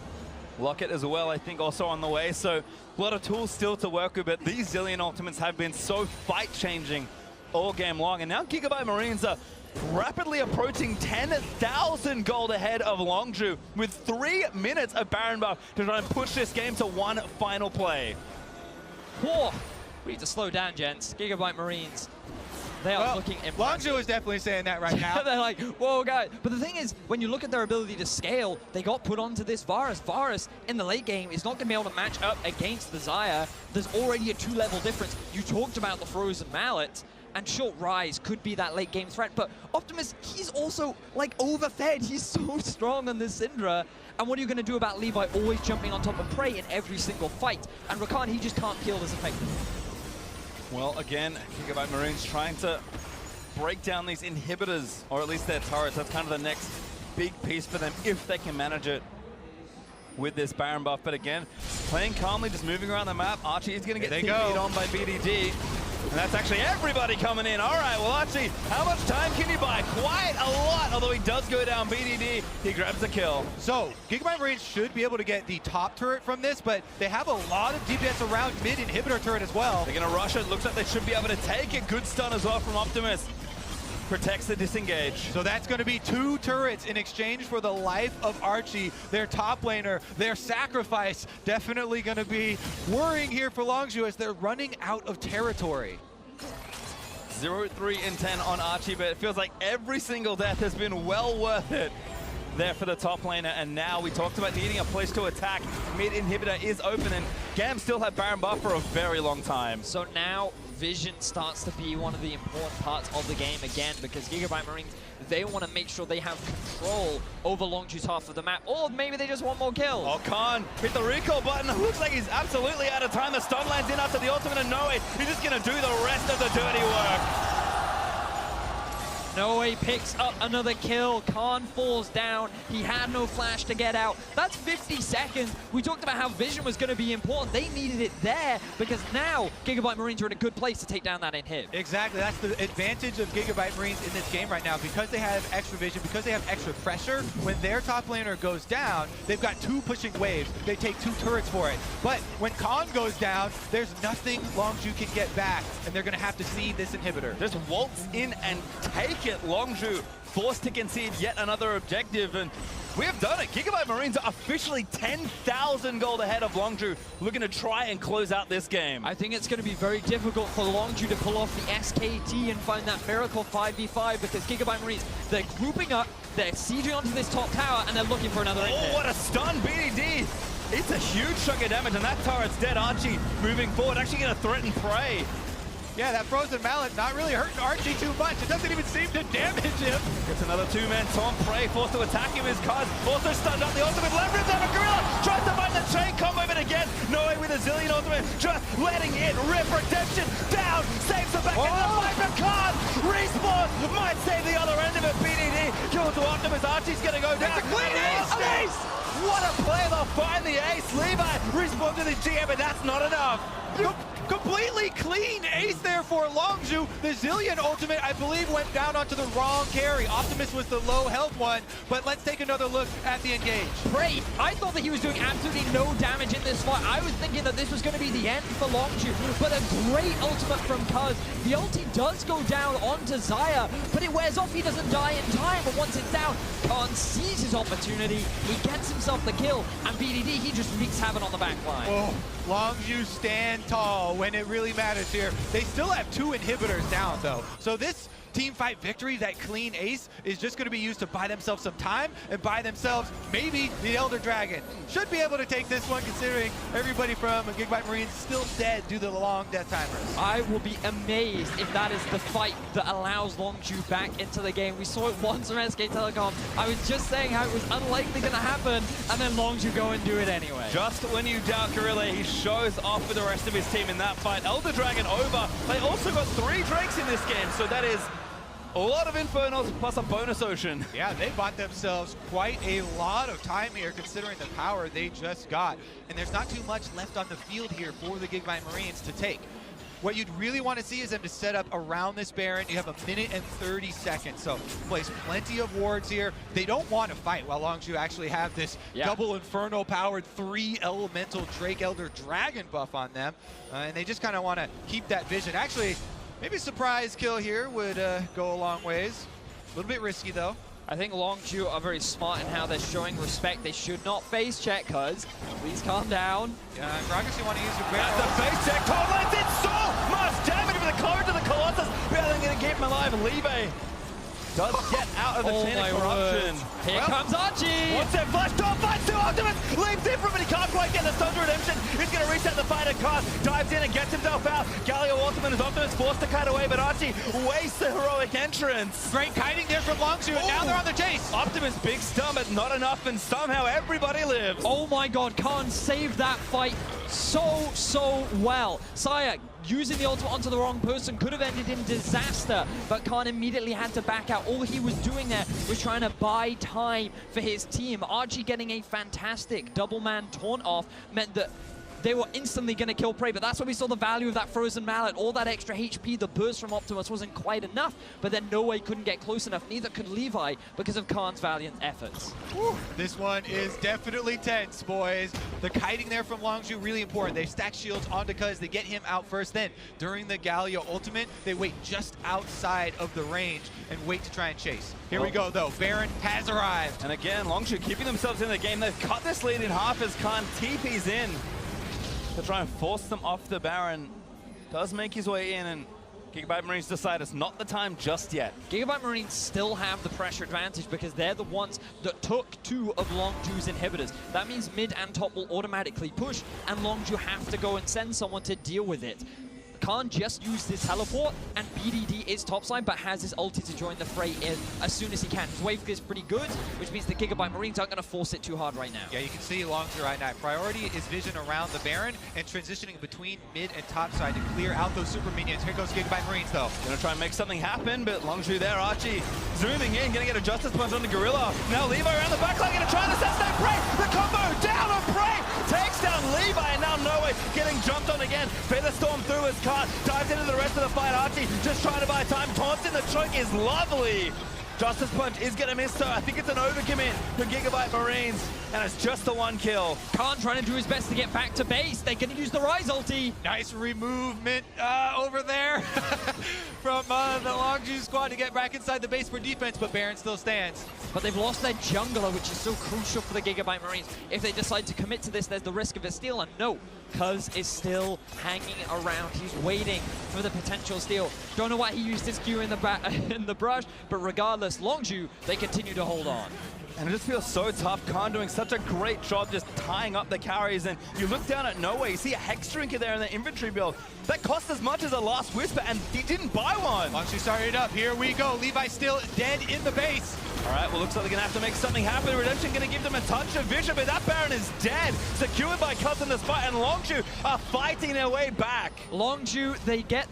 Locket as well, I think, also on the way. So a lot of tools still to work with, but these Zillion ultimates have been so fight-changing all game long. And now Gigabyte Marines are rapidly approaching 10,000 gold ahead of Longzhu with 3 minutes of Baron buff to try and push this game to one final play. Whoa. We need to slow down, gents. Gigabyte Marines, they are looking impressive. Longzhu is definitely saying that right now. They're like, whoa, guys. But the thing is, when you look at their ability to scale, they got put onto this Varus. Varus, in the late game, is not going to be able to match up against the Xayah. There's already a 2-level difference. You talked about the Frozen Mallet, and Short Rise could be that late game threat. But Optimus, he's also, like, overfed. He's so strong on this Syndra. And what are you going to do about Levi always jumping on top of Prey in every single fight? And Rakan, he just can't kill this effectively. Well, again, Gigabyte Marines trying to break down these inhibitors, or at least their turrets. That's kind of the next big piece for them, if they can manage it with this Baron buff. But again, playing calmly, just moving around the map. Archie is going to get TP'd on by BDD. And that's actually everybody coming in. All right, well, Archie, how much time can you buy? Quite a lot, although he does go down. BDD, he grabs the kill. So, Gigabyte Marines should be able to get the top turret from this, but they have a lot of DPS around mid-inhibitor turret as well. They're going to rush it. Looks like they should be able to take it. Good stun as well from Optimus. protects the disengage. So that's going to be 2 turrets in exchange for the life of Archie, their top laner, their sacrifice. Definitely going to be worrying here for Longzhu as they're running out of territory. 0, 3, and 10 on Archie, but it feels like every single death has been well worth it there for the top laner. And now we talked about needing a place to attack. Mid inhibitor is open, and Gam still had Baron buff for a very long time. So now vision starts to be one of the important parts of the game again, because Gigabyte Marines, they want to make sure they have control over Longzhu's half of the map, or maybe they just want more kills. Oh, Khan hit the recall button. Looks like he's absolutely out of time. The stun lands in after the ultimate, and Noe, he's just going to do the rest of the dirty work. Noe picks up another kill. Khan falls down. He had no flash to get out. That's 50 seconds. We talked about how vision was going to be important. They needed it there because now Gigabyte Marines are in a good place to take down that inhib. Exactly. That's the advantage of Gigabyte Marines in this game right now. Because they have extra vision, because they have extra pressure, when their top laner goes down, they've got 2 pushing waves. They take 2 turrets for it. But when Khan goes down, there's nothing Longzhu can get back, and they're going to have to see this inhibitor. Just waltz in and take it. Longzhu forced to concede yet another objective, and we have done it. Gigabyte Marines are officially 10,000 gold ahead of Longzhu, looking to try and close out this game. I think it's going to be very difficult for Longzhu to pull off the SKT and find that miracle 5v5, because Gigabyte Marines, they're grouping up, they're sieging onto this top tower, and they're looking for another inhib. Oh, what a stun, BDD! It's a huge chunk of damage, and that turret's dead. Archie moving forward, actually going to threaten prey. Yeah, that frozen mallet not really hurting Archie too much. It doesn't even seem to damage him. It's another 2-man taunt. Prey forced to attack him. His cards also stunned up the ultimate. Leverage on a gorilla. Tries to find the chain combo, but again, Noe with a zillion ultimate. Just letting it rip. Redemption down. Saves the back end of the fight, but can't. Respawn might save the other end of it. BDD kills to Optimus. Archie's going to go down. It's a clean ace. An ace! What a play. They'll find the ace. Levi respawns to the GM, but that's not enough. Completely clean ace there for Longzhu. The Zillion ultimate, I believe, went down onto the wrong carry. Optimus was the low health one, but let's take another look at the engage. Prey, I thought that he was doing absolutely no damage in this fight. I was thinking that this was going to be the end for Longzhu, but a great ultimate from Cuz. The ulti does go down onto Xayah, but it wears off. He doesn't die in time, but once it's down, Khan sees his opportunity. He gets himself the kill, and BDD, he just wreaks havoc on the back line. Oh, Longzhu stand tall when it really matters here. They still have 2 inhibitors down, though. So this team fight victory, that clean ace, is just going to be used to buy themselves some time and buy themselves maybe the Elder Dragon. Should be able to take this one, considering everybody from Gigabyte Marines still dead due to the long death timers. I will be amazed if that is the fight that allows Longzhu back into the game. We saw it once from SK Telecom. I was just saying how it was unlikely going to happen, and then Longzhu go and do it anyway. Just when you doubt Gorilla, he shows off with the rest of his team in that fight. Elder Dragon over. They also got 3 Drakes in this game, so that is a lot of Infernals plus a bonus Ocean. Yeah, they bought themselves quite a lot of time here, considering the power they just got. And there's not too much left on the field here for the Gigabyte Marines to take. What you'd really want to see is them to set up around this Baron. You have 1 minute and 30 seconds, so place plenty of wards here. They don't want to fight while Longzhu actually have this double Inferno powered 3 elemental Drake Elder Dragon buff on them. And they just kind of want to keep that vision. Actually, maybe a surprise kill here would go a long ways. A little bit risky, though. I think Longzhu are very smart in how they're showing respect. They should not face check, Cuz. Please calm down. Yeah, Gragas, you want to use your barrel. That's the face check. Tomlin did so much damage with the cover to the Colossus. Barely going to keep him alive. Leve does get out of the chain of corruption. Here comes Archie. One step flash, top finds 2 Optimus. Leaps in from it. He can't quite get the stun to redemption. He's going to reset the fight at cost. Dives in and gets himself out. Galio ultimate is Optimus forced to kite away, but Archie wastes the heroic entrance. Great kiting there from Longzhu, and now they're on the chase. Optimus big stun, but not enough, and somehow everybody lives. Oh my god, Khan saved that fight so well. Xayah using the ultimate onto the wrong person could have ended in disaster, but Khan immediately had to back out. All he was doing there was trying to buy time for his team. Archie getting a fantastic double man taunt off meant that they were instantly going to kill Prey, but that's when we saw the value of that Frozen Mallet. All that extra HP, the burst from Optimus wasn't quite enough, but then No Way couldn't get close enough. Neither could Levi because of Khan's valiant efforts. Whew. This one is definitely tense, boys. The kiting there from Longzhu, really important. They stack shields onto Cuz, they get him out first. Then, during the Galio ultimate, they wait just outside of the range and wait to try and chase. Here we go, though. Baron has arrived. And again, Longzhu keeping themselves in the game. They've cut this lead in half as Khan TP's in to try and force them off the Baron. Does make his way in, and Gigabyte Marines decide it's not the time just yet. Gigabyte Marines still have the pressure advantage because they're the ones that took 2 of Longzhu's inhibitors. That means mid and top will automatically push, and Longzhu have to go and send someone to deal with it. Khan just used his teleport, and BDD is topside, but has his ulti to join the fray in as soon as he can. His wave is pretty good, which means the Gigabyte Marines aren't going to force it too hard right now. Yeah, you can see Longzhu right now. Priority is vision around the Baron and transitioning between mid and topside to clear out those super minions. Here goes Gigabyte Marines, though. Gonna try and make something happen, but Longzhu there, Archie zooming in, gonna get a Justice Punch on the Gorilla. Now Levi around the backline, gonna try and assassinate Prey. The combo down on Prey, takes down Levi, and now No Way getting jumped on again. Feather Storm through his card, dives into the rest of the fight. Archie just trying to buy time, taunts in the choke is lovely. Justice Punch is going to miss, so I think it's an overcommit for Gigabyte Marines, and it's just the 1 kill. Khan trying to do his best to get back to base. They're going to use the Rise ulti. Nice removement over there from the Longzhu squad to get back inside the base for defense, but Baron still stands. But they've lost their jungler, which is so crucial for the Gigabyte Marines. If they decide to commit to this, there's the risk of a steal, and no, Cuz is still hanging around. He's waiting for the potential steal. Don't know why he used his Q in the brush, but regardless, Longzhu, they continue to hold on. And it just feels so tough. Khan doing such a great job just tying up the carries. And you look down at No Way, you see a Hex Drinker there in the inventory build. That cost as much as a Last Whisper, and he didn't buy one. Longzhu started up. Here we go. Levi still dead in the base. All right, well, looks like they're going to have to make something happen. Redemption going to give them a touch of vision, but that Baron is dead. Secured by Cuz in this fight, and Longzhu are fighting their way back. Longzhu, they get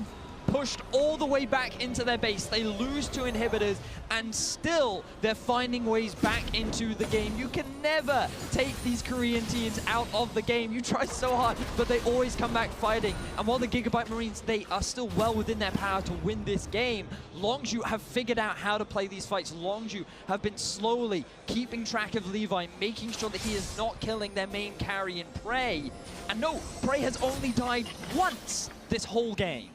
pushed all the way back into their base. They lose 2 inhibitors, and still they're finding ways back into the game. You can never take these Korean teams out of the game. You try so hard, but they always come back fighting. And while the Gigabyte Marines, they are still well within their power to win this game, Longzhu have figured out how to play these fights. Longzhu have been slowly keeping track of Levi, making sure that he is not killing their main carry in Prey. And no, Prey has only died once this whole game.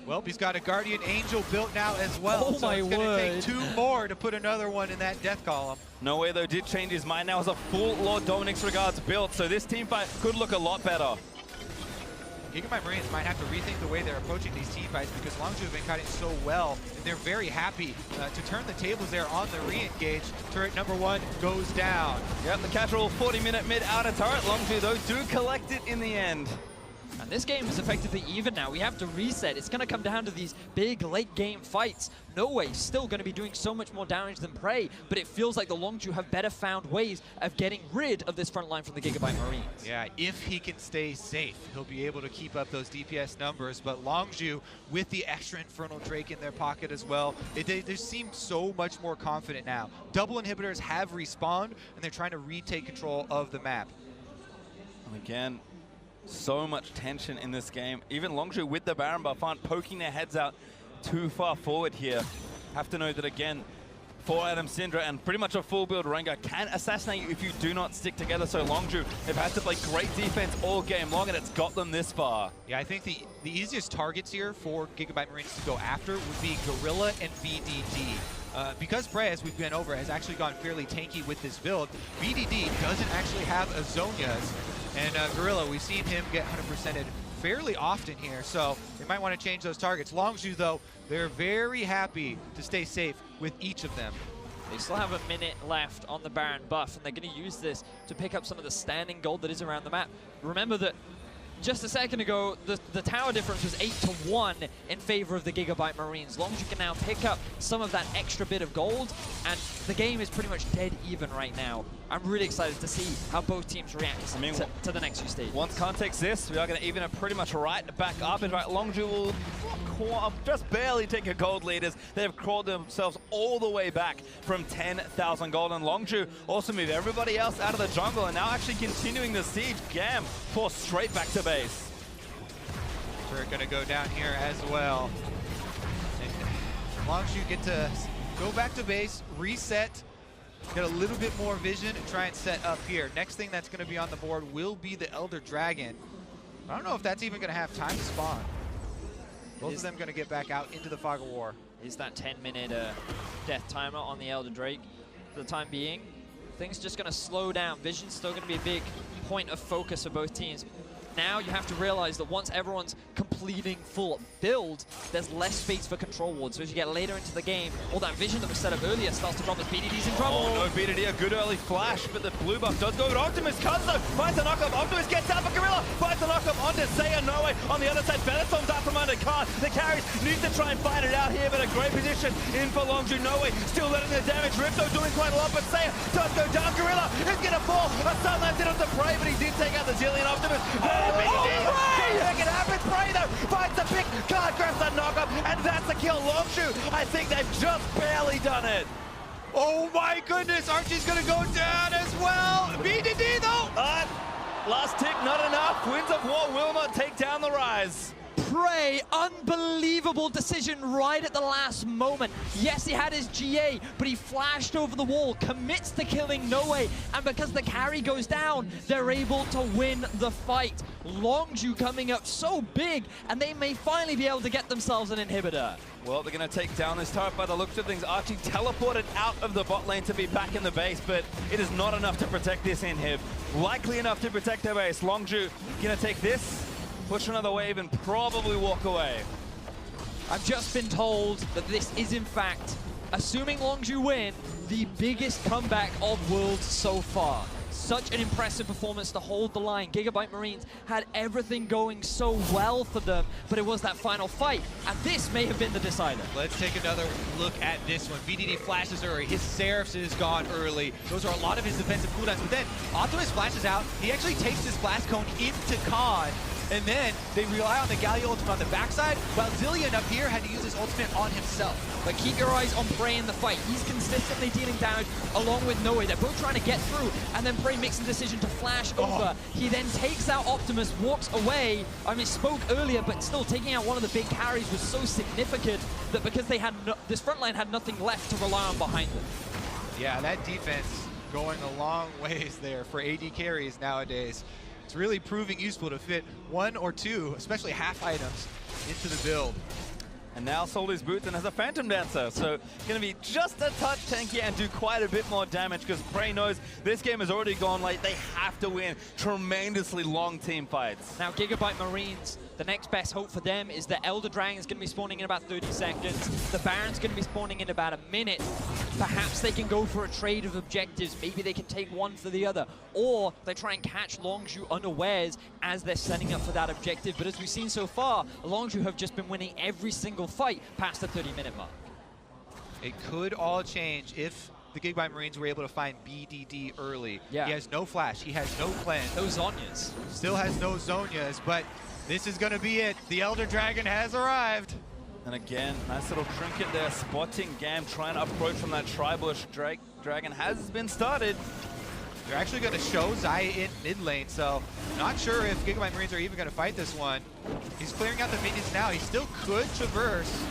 Well, he's got a Guardian Angel built now as well. Oh, so my it's going to take word. 2 more to put another one in that death column. No Way, though, did change his mind. Now has a full Lord Dominic's Regards built, so this team fight could look a lot better. Gigabyte Marines might have to rethink the way they're approaching these team fights because Longzhu have been kiting so well, and they're very happy to turn the tables there on the re-engage. Turret number 1 goes down. Yep, the casual 40-minute mid-outer turret. Longzhu, though, do collect it in the end. And this game is effectively even now. We have to reset. It's going to come down to these big late-game fights. No Way still going to be doing so much more damage than Prey, but it feels like the Longzhu have better found ways of getting rid of this front line from the Gigabyte Marines. Yeah, if he can stay safe, he'll be able to keep up those DPS numbers. But Longzhu, with the extra Infernal Drake in their pocket as well, they seem so much more confident now. Double inhibitors have respawned, and they're trying to retake control of the map. And again, so much tension in this game. Even Longzhu with the Baron buff aren't poking their heads out too far forward here. Have to know that, again, 4 Adam Syndra and pretty much a full build Rengar can assassinate you if you do not stick together. So Longzhu have had to play great defense all game long, and it's got them this far. Yeah, I think the easiest targets here for Gigabyte Marines to go after would be Gorilla and BDD. Because Prey, as we've been over, has actually gone fairly tanky with this build, BDD doesn't actually have Ozonias. And Gorilla, we've seen him get 100%ed fairly often here, so they might want to change those targets. Longzhu, though, they're very happy to stay safe with each of them. They still have a minute left on the Baron buff, and they're going to use this to pick up some of the standing gold that is around the map. Remember that just a second ago, the tower difference was 8-1 in favor of the Gigabyte Marines. Longzhu can now pick up some of that extra bit of gold, and the game is pretty much dead even right now. I'm really excited to see how both teams react to the next few stages. Once Khan takes this, we are going to even it pretty much right back up. In fact, Longzhu will not just barely taking gold leaders. They've crawled themselves all the way back from 10,000 gold. And Longzhu also moved everybody else out of the jungle and now actually continuing the siege. Gam forced straight back to base. We're going to go down here as well. And Longzhu get to go back to base, reset, get a little bit more vision, and try and set up here. Next thing that's going to be on the board will be the Elder Dragon. I don't know if that's even going to have time to spawn. Both of them going to get back out into the Fog of War. Is that 10-minute death timer on the Elder Drake for the time being? Things just going to slow down. Vision's still going to be a big point of focus for both teams. Now you have to realize that once everyone's completing full build, there's less space for control wards. So as you get later into the game, all that vision that was set up earlier starts to drop as BDD's in trouble. Oh, no, BDD, a good early flash, but the blue buff does go with Optimus. Comes though, finds the knockup. Optimus gets out for Gorilla, finds the knockup onto Seiya. No way. On the other side, Benetton's out from under Khan. The carries need to try and fight it out here, but a great position in for Longzhu. No way. Still letting the damage. Ripto doing quite a lot, but Seiya does go down. Gorilla is going to fall. A stun lands in onto Prey, but he did take out the Zillion Optimus. Make it happen. Prey though finds the pick. Khan grabs that knockup, and that's the kill. Longzhu, I think they've just barely done it. Oh my goodness, Archie's gonna go down as well. BDD though. Last tick, not enough. Winds of War will not take down the Rise. Prey, unbelievable decision right at the last moment. Yes, he had his GA, but he flashed over the wall, commits to killing Noe, and because the carry goes down, they're able to win the fight. Longzhu coming up so big, and they may finally be able to get themselves an inhibitor. Well, they're going to take down this turret by the looks of things. Archie teleported out of the bot lane to be back in the base, but it is not enough to protect this inhib. Likely enough to protect their base. Longzhu going to take this, push another wave, and probably walk away. I've just been told that this is, in fact, assuming Longzhu win, the biggest comeback of Worlds so far. Such an impressive performance to hold the line. Gigabyte Marines had everything going so well for them, but it was that final fight, and this may have been the decider. Let's take another look at this one. BDD flashes early, his Seraphs is gone early. Those are a lot of his defensive cooldowns, but then Optimus flashes out, he actually takes this blast cone into Khan, and then they rely on the Galio ultimate on the backside, while Zillion up here had to use his ultimate on himself. But keep your eyes on Prey in the fight. He's consistently dealing damage along with Noe. They're both trying to get through, and then Prey makes the decision to flash over. He then takes out Optimus, walks away. I mean, spoke earlier, but still taking out one of the big carries was so significant that because they had this front line had nothing left to rely on behind them. Yeah, that defense going a long ways there for AD carries nowadays. It's really proving useful to fit one or two, especially half items, into the build. And now sold his boots and has a Phantom Dancer, so going to be just a touch tankier and do quite a bit more damage because Prey knows this game has already gone late. They have to win tremendously long team fights. Now Gigabyte Marines, the next best hope for them is the Elder Dragon is going to be spawning in about 30 seconds. The Baron's going to be spawning in about a minute. Perhaps they can go for a trade of objectives. Maybe they can take one for the other. Or they try and catch Longzhu unawares as they're setting up for that objective. But as we've seen so far, Longzhu have just been winning every single fight past the 30-minute mark. It could all change if the Gigabyte Marines were able to find BDD early. Yeah. He has no flash, he has no cleanse. No Zonyas. Still has no Zonyas, but this is going to be it. The Elder Dragon has arrived. And again, nice little trinket there, spotting Gam trying to approach from that tri-bush. Dragon has been started. They're actually going to show Zai in mid lane, so not sure if Gigabyte Marines are even going to fight this one. He's clearing out the minions now. He still could traverse.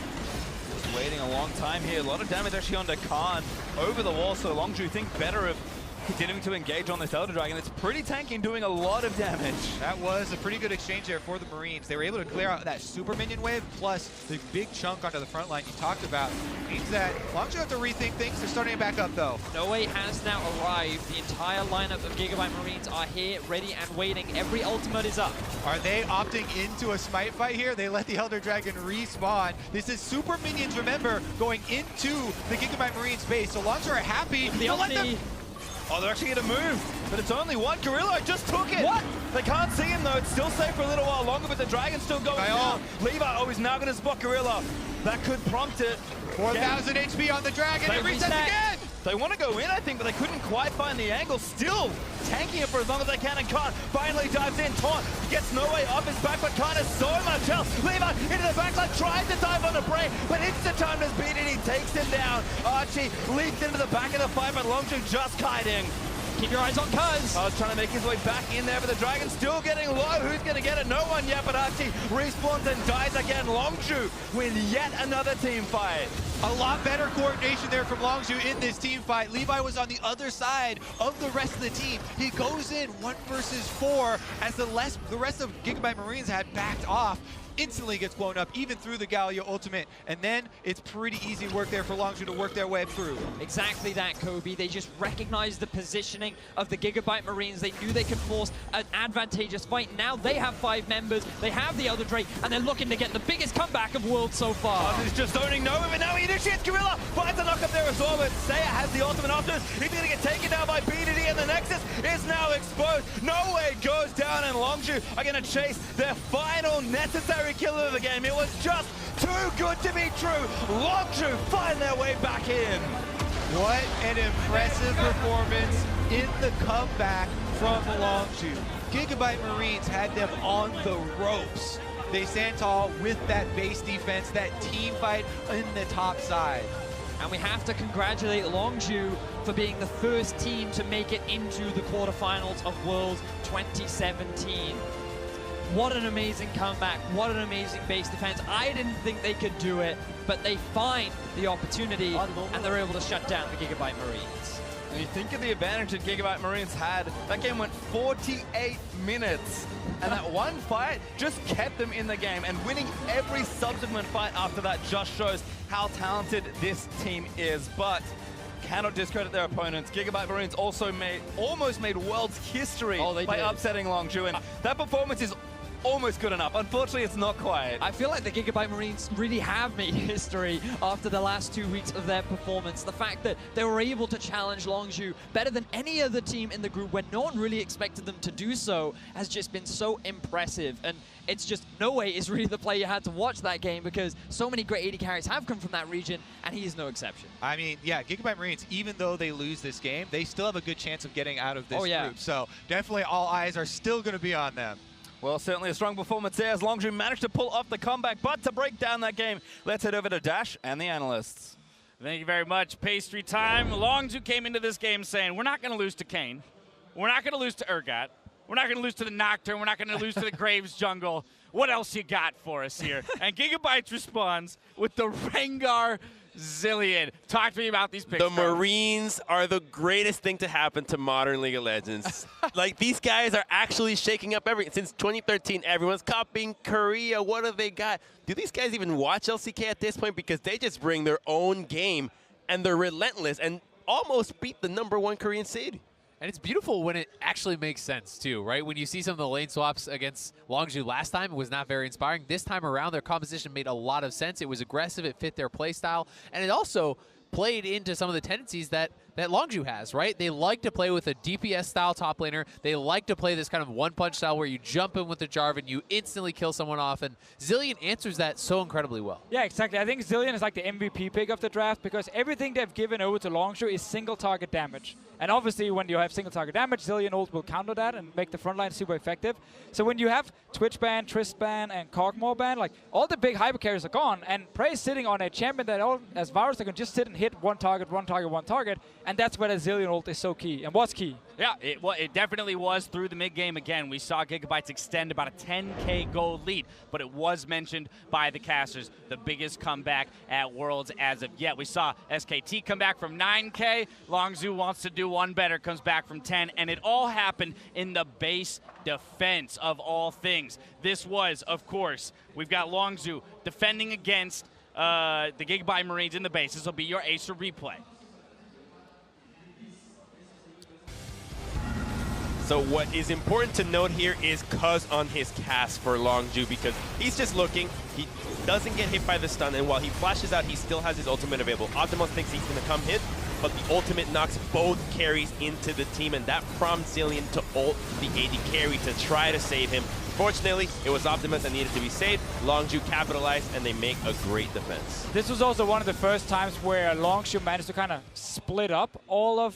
Just waiting a long time here. A lot of damage actually onto Khan over the wall, so Longzhu think better of continuing to engage on this Elder Dragon. It's pretty tanky and doing a lot of damage. That was a pretty good exchange there for the Marines. They were able to clear out that super minion wave, plus the big chunk onto the front line you talked about. Means that Longzhu have to rethink things. They're starting it back up, though. Noe has now arrived. The entire lineup of Gigabyte Marines are here, ready and waiting. Every ultimate is up. Are they opting into a smite fight here? They let the Elder Dragon respawn. This is super minions, remember, going into the Gigabyte Marines base. So Longzhu are happy. The ulti. Oh, they're actually going to move, but it's only one. Gorilla just took it. What? They can't see him, though. It's still safe for a little while longer, but the Dragon's still going down. Levi, oh, he's now going to spot Gorilla. That could prompt it. 4,000 HP on the Dragon. It resets again. They want to go in, I think, but they couldn't quite find the angle. Still tanking it for as long as they can, and Khan finally dives in. Taunt gets no way off his back, but Khan has so much health. Levi into the backline, tries to dive on the break, but instant time does beat it. He takes him down. Archie leaps into the back of the fight, but Longzhu just kiting. Keep your eyes on Cuz. I was trying to make his way back in there, but the Dragon's still getting low. Who's going to get it? No one yet, but Archie respawns and dies again. Longzhu with yet another team fight. A lot better coordination there from Longzhu in this team fight. Levi was on the other side of the rest of the team. He goes in 1 versus 4 as the rest of Gigabyte Marines had backed off. Instantly gets blown up, even through the Galio ultimate. And then it's pretty easy work there for Longzhu to work their way through. Exactly that, Kobe. They just recognized the positioning of the Gigabyte Marines. They knew they could force an advantageous fight. Now they have 5 members. They have the other Drake, and they're looking to get the biggest comeback of Worlds so far. He's just zoning Nova, but now he initiates Gorilla. Finds a knock up there as well, but Seiya has the ultimate after. He's going to get taken down by BDD, and the Nexus is now exposed. No way goes down, and Longzhu are going to chase their final necessary killer of the game. It was just too good to be true. Longzhu find their way back in. What an impressive performance in the comeback from Longzhu. Gigabyte Marines had them on the ropes. They stand tall with that base defense, that team fight in the top side. And we have to congratulate Longzhu for being the first team to make it into the quarterfinals of Worlds 2017. What an amazing comeback, what an amazing base defense. I didn't think they could do it, but they find the opportunity and they're able to shut down the Gigabyte Marines. And you think of the advantage that Gigabyte Marines had, that game went 48 minutes. And that one fight just kept them in the game, and winning every subsequent fight after that just shows how talented this team is. But cannot discredit their opponents. Gigabyte Marines also almost made World's history by upsetting Longzhu, and that performance is almost good enough. Unfortunately, it's not quite. I feel like the Gigabyte Marines really have made history after the last 2 weeks of their performance. The fact that they were able to challenge Longzhu better than any other team in the group when no one really expected them to do so has just been so impressive. And it's just, No Way is really the player you had to watch that game because so many great AD carries have come from that region, and he is no exception. I mean, yeah, Gigabyte Marines, even though they lose this game, they still have a good chance of getting out of this group. So definitely all eyes are still going to be on them. Well, certainly a strong performance there as Longzhu managed to pull off the comeback. But to break down that game, let's head over to Dash and the analysts. Thank you very much. Pastry time. Longzhu came into this game saying, we're not going to lose to Kane. We're not going to lose to Urgot. We're not going to lose to the Nocturne. We're not going to lose to the Graves Jungle. What else you got for us here? And Gigabyte responds with the Rengar Zillion. Talk to me about these picks. The Marines are the greatest thing to happen to modern League of Legends. Like, these guys are actually shaking up everything. Since 2013, everyone's copying Korea. What have they got? Do these guys even watch LCK at this point? Because they just bring their own game, and they're relentless, and almost beat the #1 Korean seed. And it's beautiful when it actually makes sense, too, right? When you see some of the lane swaps against Longzhu last time, it was not very inspiring. This time around, their composition made a lot of sense. It was aggressive. It fit their play style. And it also played into some of the tendencies that Longzhu has, right? They like to play with a DPS-style top laner. They like to play this kind of one-punch style where you jump in with the Jarvan, you instantly kill someone off, and Zillion answers that so incredibly well. Yeah, exactly. I think Zillion is like the MVP pick of the draft because everything they've given over to Longzhu is single-target damage. And obviously, when you have single-target damage, Zillion ult will counter that and make the front line super effective. So when you have Twitch ban, Trist ban, and Kog'Maw ban, like, all the big hyper carries are gone, and Prey is sitting on a champion that, as Varus, they can just sit and hit one target, and that's where the Zillion ult is so key. And what's key? Yeah, it definitely was through the mid-game again. We saw Gigabytes extend about a 10K gold lead, but it was mentioned by the casters, the biggest comeback at Worlds as of yet. We saw SKT come back from 9K. Longzhu wants to do one better, comes back from 10, and it all happened in the base defense of all things. This was, of course, we've got Longzhu defending against the Gigabyte Marines in the base. This will be your Acer replay. So what is important to note here is Cuz on his cast for Longzhu, because he's just looking. He doesn't get hit by the stun, and while he flashes out, he still has his ultimate available. Optimus thinks he's going to come hit, but the ultimate knocks both carries into the team, and that prompts Zillion to ult the AD carry to try to save him. Unfortunately, it was Optimus that needed to be saved. Longzhu capitalized, and they make a great defense. This was also one of the first times where Longzhu managed to kind of split up all of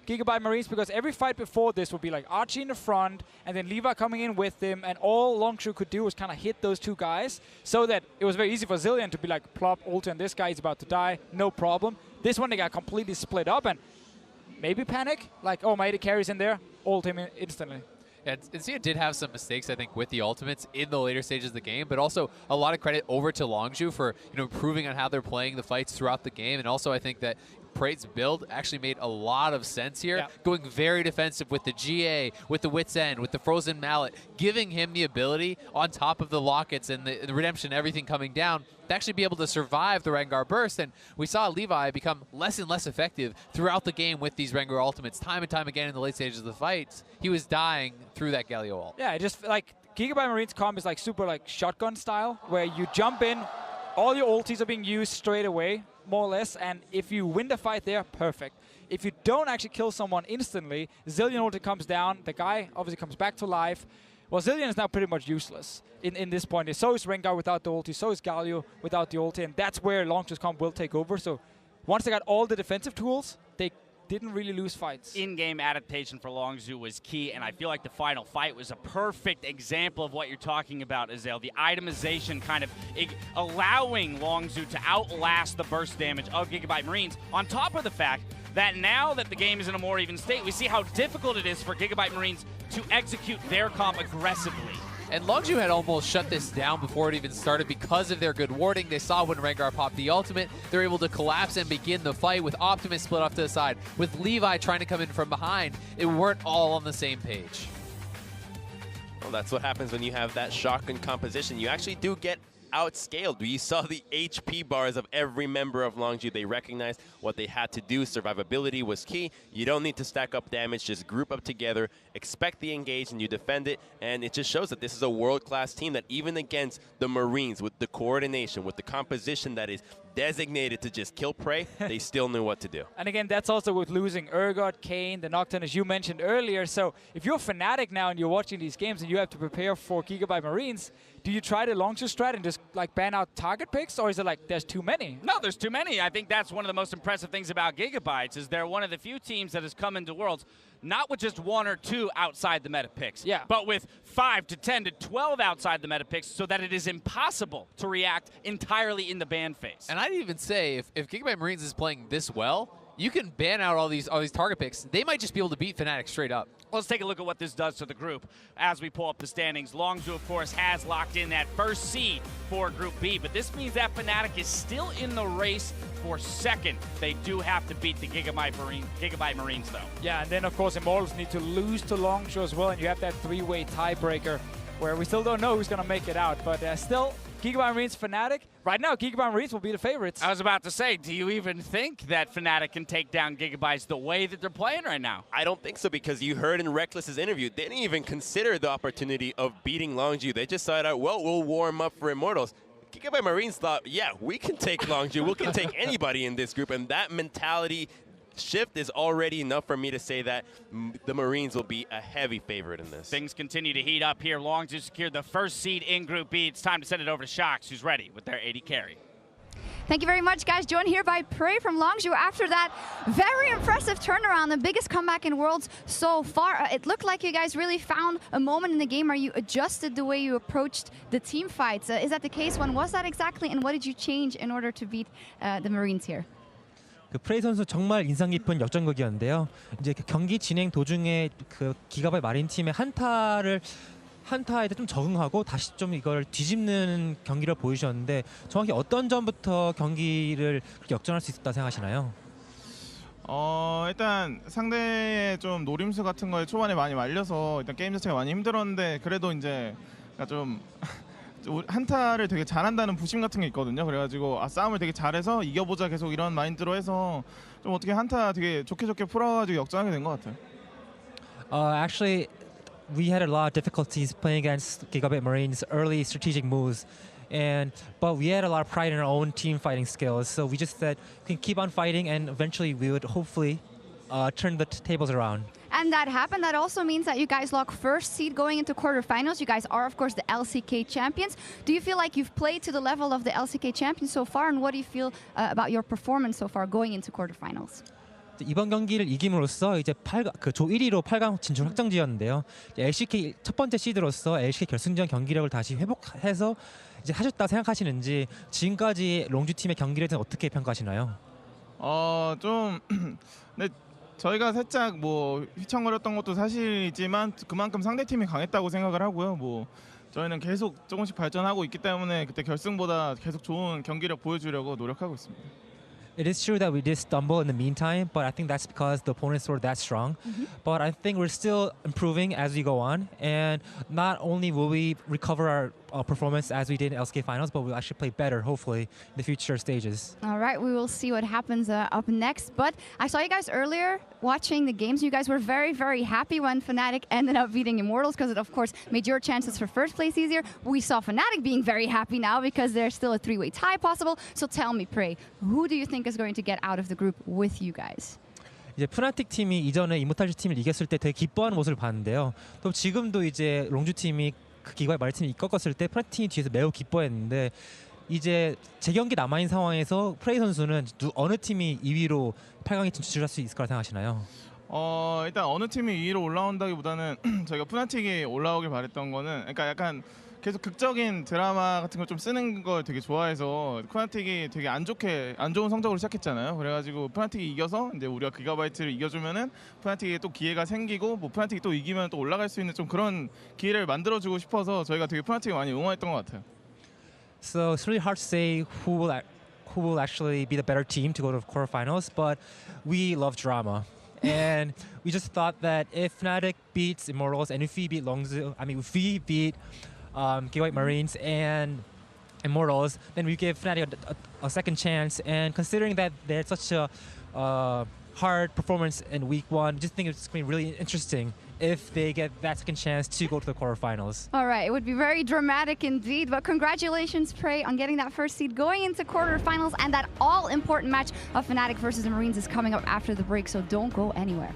Gigabyte Marines, because every fight before this would be like Archie in the front and then Levi coming in with him, and all Longzhu could do was kind of hit those two guys, so that it was very easy for Zilean to be like, plop, ult, and this guy is about to die, no problem. This one they got completely split up and maybe panic, like, oh, my AD carry's in there, ult him instantly. Yeah, Zia did have some mistakes, I think, with the ultimates in the later stages of the game, but also a lot of credit over to Longzhu for improving on how they're playing the fights throughout the game, and also I think that Prate's build actually made a lot of sense here, going very defensive with the GA, with the Wit's End, with the Frozen Mallet, giving him the ability, on top of the Lockets and the Redemption, everything coming down, to actually be able to survive the Rengar burst. And we saw Levi become less and less effective throughout the game with these Rengar ultimates. Time and time again in the late stages of the fights, he was dying through that Galio ult. Yeah, just like Gigabyte Marines comp is like super like shotgun style, where you jump in, all your ultis are being used straight away, more or less, and if you win the fight there, perfect. If you don't actually kill someone instantly, Zilean ulti comes down, the guy obviously comes back to life. Well, Zilean is now pretty much useless in this point. So is Rengar without the ulti, so is Galio without the ulti, and that's where Longzhu's comp will take over. So once they got all the defensive tools, they didn't really lose fights. In-game adaptation for Longzhu was key, and I feel like the final fight was a perfect example of what you're talking about, Azael. The itemization kind of allowing Longzhu to outlast the burst damage of Gigabyte Marines, on top of the fact that now that the game is in a more even state, we see how difficult it is for Gigabyte Marines to execute their comp aggressively. And Longzhu had almost shut this down before it even started because of their good warding. They saw when Rengar popped the ultimate, they're able to collapse and begin the fight with Optimus split off to the side, with Levi trying to come in from behind. It weren't all on the same page. Well, that's what happens when you have that shotgun composition. You actually do get outscaled. We saw the HP bars of every member of Longzhu. They recognized what they had to do. Survivability was key. You don't need to stack up damage. Just group up together, expect the engage, and you defend it. And it just shows that this is a world-class team that even against the Marines, with the coordination, with the composition that is designated to just kill prey, they still knew what to do. And again, that's also with losing Urgot, Kayn, the Nocturne, as you mentioned earlier. So if you're a Fnatic now and you're watching these games and you have to prepare for Gigabyte Marines, do you try the Longzhu strat and just like ban out target picks, or is it like there's too many? No, there's too many. I think that's one of the most impressive things about Gigabytes is they're one of the few teams that has come into Worlds not with just one or two outside the meta picks, but with 5 to 10 to 12 outside the meta picks, so that it is impossible to react entirely in the ban phase. And I'd even say if Gigabyte Marines is playing this well, you can ban out all these target picks. They might just be able to beat Fnatic straight up. Let's take a look at what this does to the group as we pull up the standings. Longzhu, of course, has locked in that first seed for Group B, but this means that Fnatic is still in the race for second. They do have to beat the Gigabyte Marines, though. Yeah, and then, of course, Immortals need to lose to Longzhu as well, and you have that three-way tiebreaker where we still don't know who's going to make it out, but still, Gigabyte Marines, Fnatic. Right now, Gigabyte Marines will be the favorites. I was about to say, do you even think that Fnatic can take down Gigabytes the way that they're playing right now? I don't think so, because you heard in Reckless's interview, they didn't even consider the opportunity of beating Longzhu. They just thought, well, we'll warm up for Immortals. Gigabyte Marines thought, yeah, we can take Longzhu. We can take anybody in this group, and that mentality shift is already enough for me to say that the Marines will be a heavy favorite in this. Things continue to heat up here. Longzhu secured the first seed in Group B. It's time to send it over to Shox, who's ready with their AD carry. Thank you very much, guys. Joined here by Prey from Longzhu after that very impressive turnaround, the biggest comeback in Worlds so far. It looked like you guys really found a moment in the game where you adjusted the way you approached the team fights. Is that the case? When was that exactly? And what did you change in order to beat the Marines here? 그 프레이 선수 정말 인상 깊은 역전극이었는데요. 이제 경기 진행 도중에 그 기가바이트 마린 팀의 한타에 좀 적응하고 다시 좀 이걸 뒤집는 경기를 보여주셨는데 정확히 어떤 점부터 경기를 그렇게 역전할 수 있었다 생각하시나요? 일단 상대의 좀 노림수 같은 거에 초반에 많이 말려서 일단 게임 자체가 많이 힘들었는데 그래도 이제 좀 한타를 되게 잘한다는 부심 같은 게 있거든요. 그래가지고 싸움을 되게 잘해서 이겨보자 계속 이런 마인드로 해서 좀 어떻게 한타 되게 좋게 풀어가지고 역전하게 된 것 같아요. Actually, we had a lot of difficulties playing against Gigabyte Marines' early strategic moves, but we had a lot of pride in our own team fighting skills. So we just said we can keep on fighting, and eventually we would hopefully turn the tables around. And that happened. That also means that you guys lock first seed going into quarterfinals. You guys are, of course, the LCK champions. Do you feel like you've played to the level of the LCK champions so far? And what do you feel about your performance so far going into quarterfinals? 이번 경기를 이김으로써 이제 조 1위로 8강 진출 확정지었는데요. LCK 첫 번째 시드로서 LCK 결승전 경기력을 다시 회복해서 이제 하셨다 생각하시는지 지금까지 롱주 팀의 경기를 어떻게 평가하시나요? 네, 저희가 살짝 뭐 휘청거렸던 것도 사실이지만 그만큼 상대팀이 강했다고 생각을 하고요. 뭐 저희는 계속 조금씩 발전하고 있기 때문에 그때 결승보다 계속 좋은 경기력 보여주려고 노력하고 있습니다. It is true that we did stumble in the meantime, but I think that's because the opponents were that strong. But I think we're still improving as we go on, and not only will we recover our performance as we did in LCK finals, but we'll actually play better, hopefully, in the future stages. All right, we will see what happens up next. But I saw you guys earlier watching the games. You guys were very, very happy when Fnatic ended up beating Immortals because it, of course, made your chances for first place easier. We saw Fnatic being very happy now because there's still a three-way tie possible. So tell me, Prey, who do you think is going to get out of the group with you guys? 이제 푸나틱 팀이 이전에 이모탈즈 팀을 이겼을 때 되게 기뻐하는 모습을 봤는데요. 또 지금도 이제 롱주 팀이 그 기가의 마리 팀이 이끌었을 때 푸나틱 팀이 뒤에서 매우 기뻐했는데 이제 재경기 남아있는 상황에서 프레이 선수는 어느 팀이 2위로 8강에 진출할 수 있을 거라 생각하시나요? 일단 어느 팀이 2위로 올라온다기보다는 저희가 푸나틱이 올라오길 바랬던 거는 그러니까 약간 계속 극적인 드라마 같은 걸 좀 쓰는 걸 되게 좋아해서 푸나틱이 되게 안 좋은 성적으로 시작했잖아요. 그래가지고 푸나틱이 이겨서 이제 우리가 기가바이트를 이겨주면은 푸나틱이 또 기회가 생기고 뭐 푸나틱이 또 이기면 또 올라갈 수 있는 좀 그런 기회를 만들어주고 싶어서 저희가 되게 푸나틱을 많이 응원했던 것 같아요. So it's really hard to say who will actually be the better team to go to quarterfinals, but we love drama. And we just thought that if Fnatic beats Immortals and if we beat Longzhu, if we beat Gigabyte Marines and Immortals, then we give Fnatic a second chance. And considering that they had such a hard performance in week one, just think it's going to be really interesting if they get that second chance to go to the quarterfinals. All right, it would be very dramatic indeed, but congratulations, Prey, on getting that first seed going into quarterfinals, and that all-important match of Fnatic versus the Marines is coming up after the break, so don't go anywhere.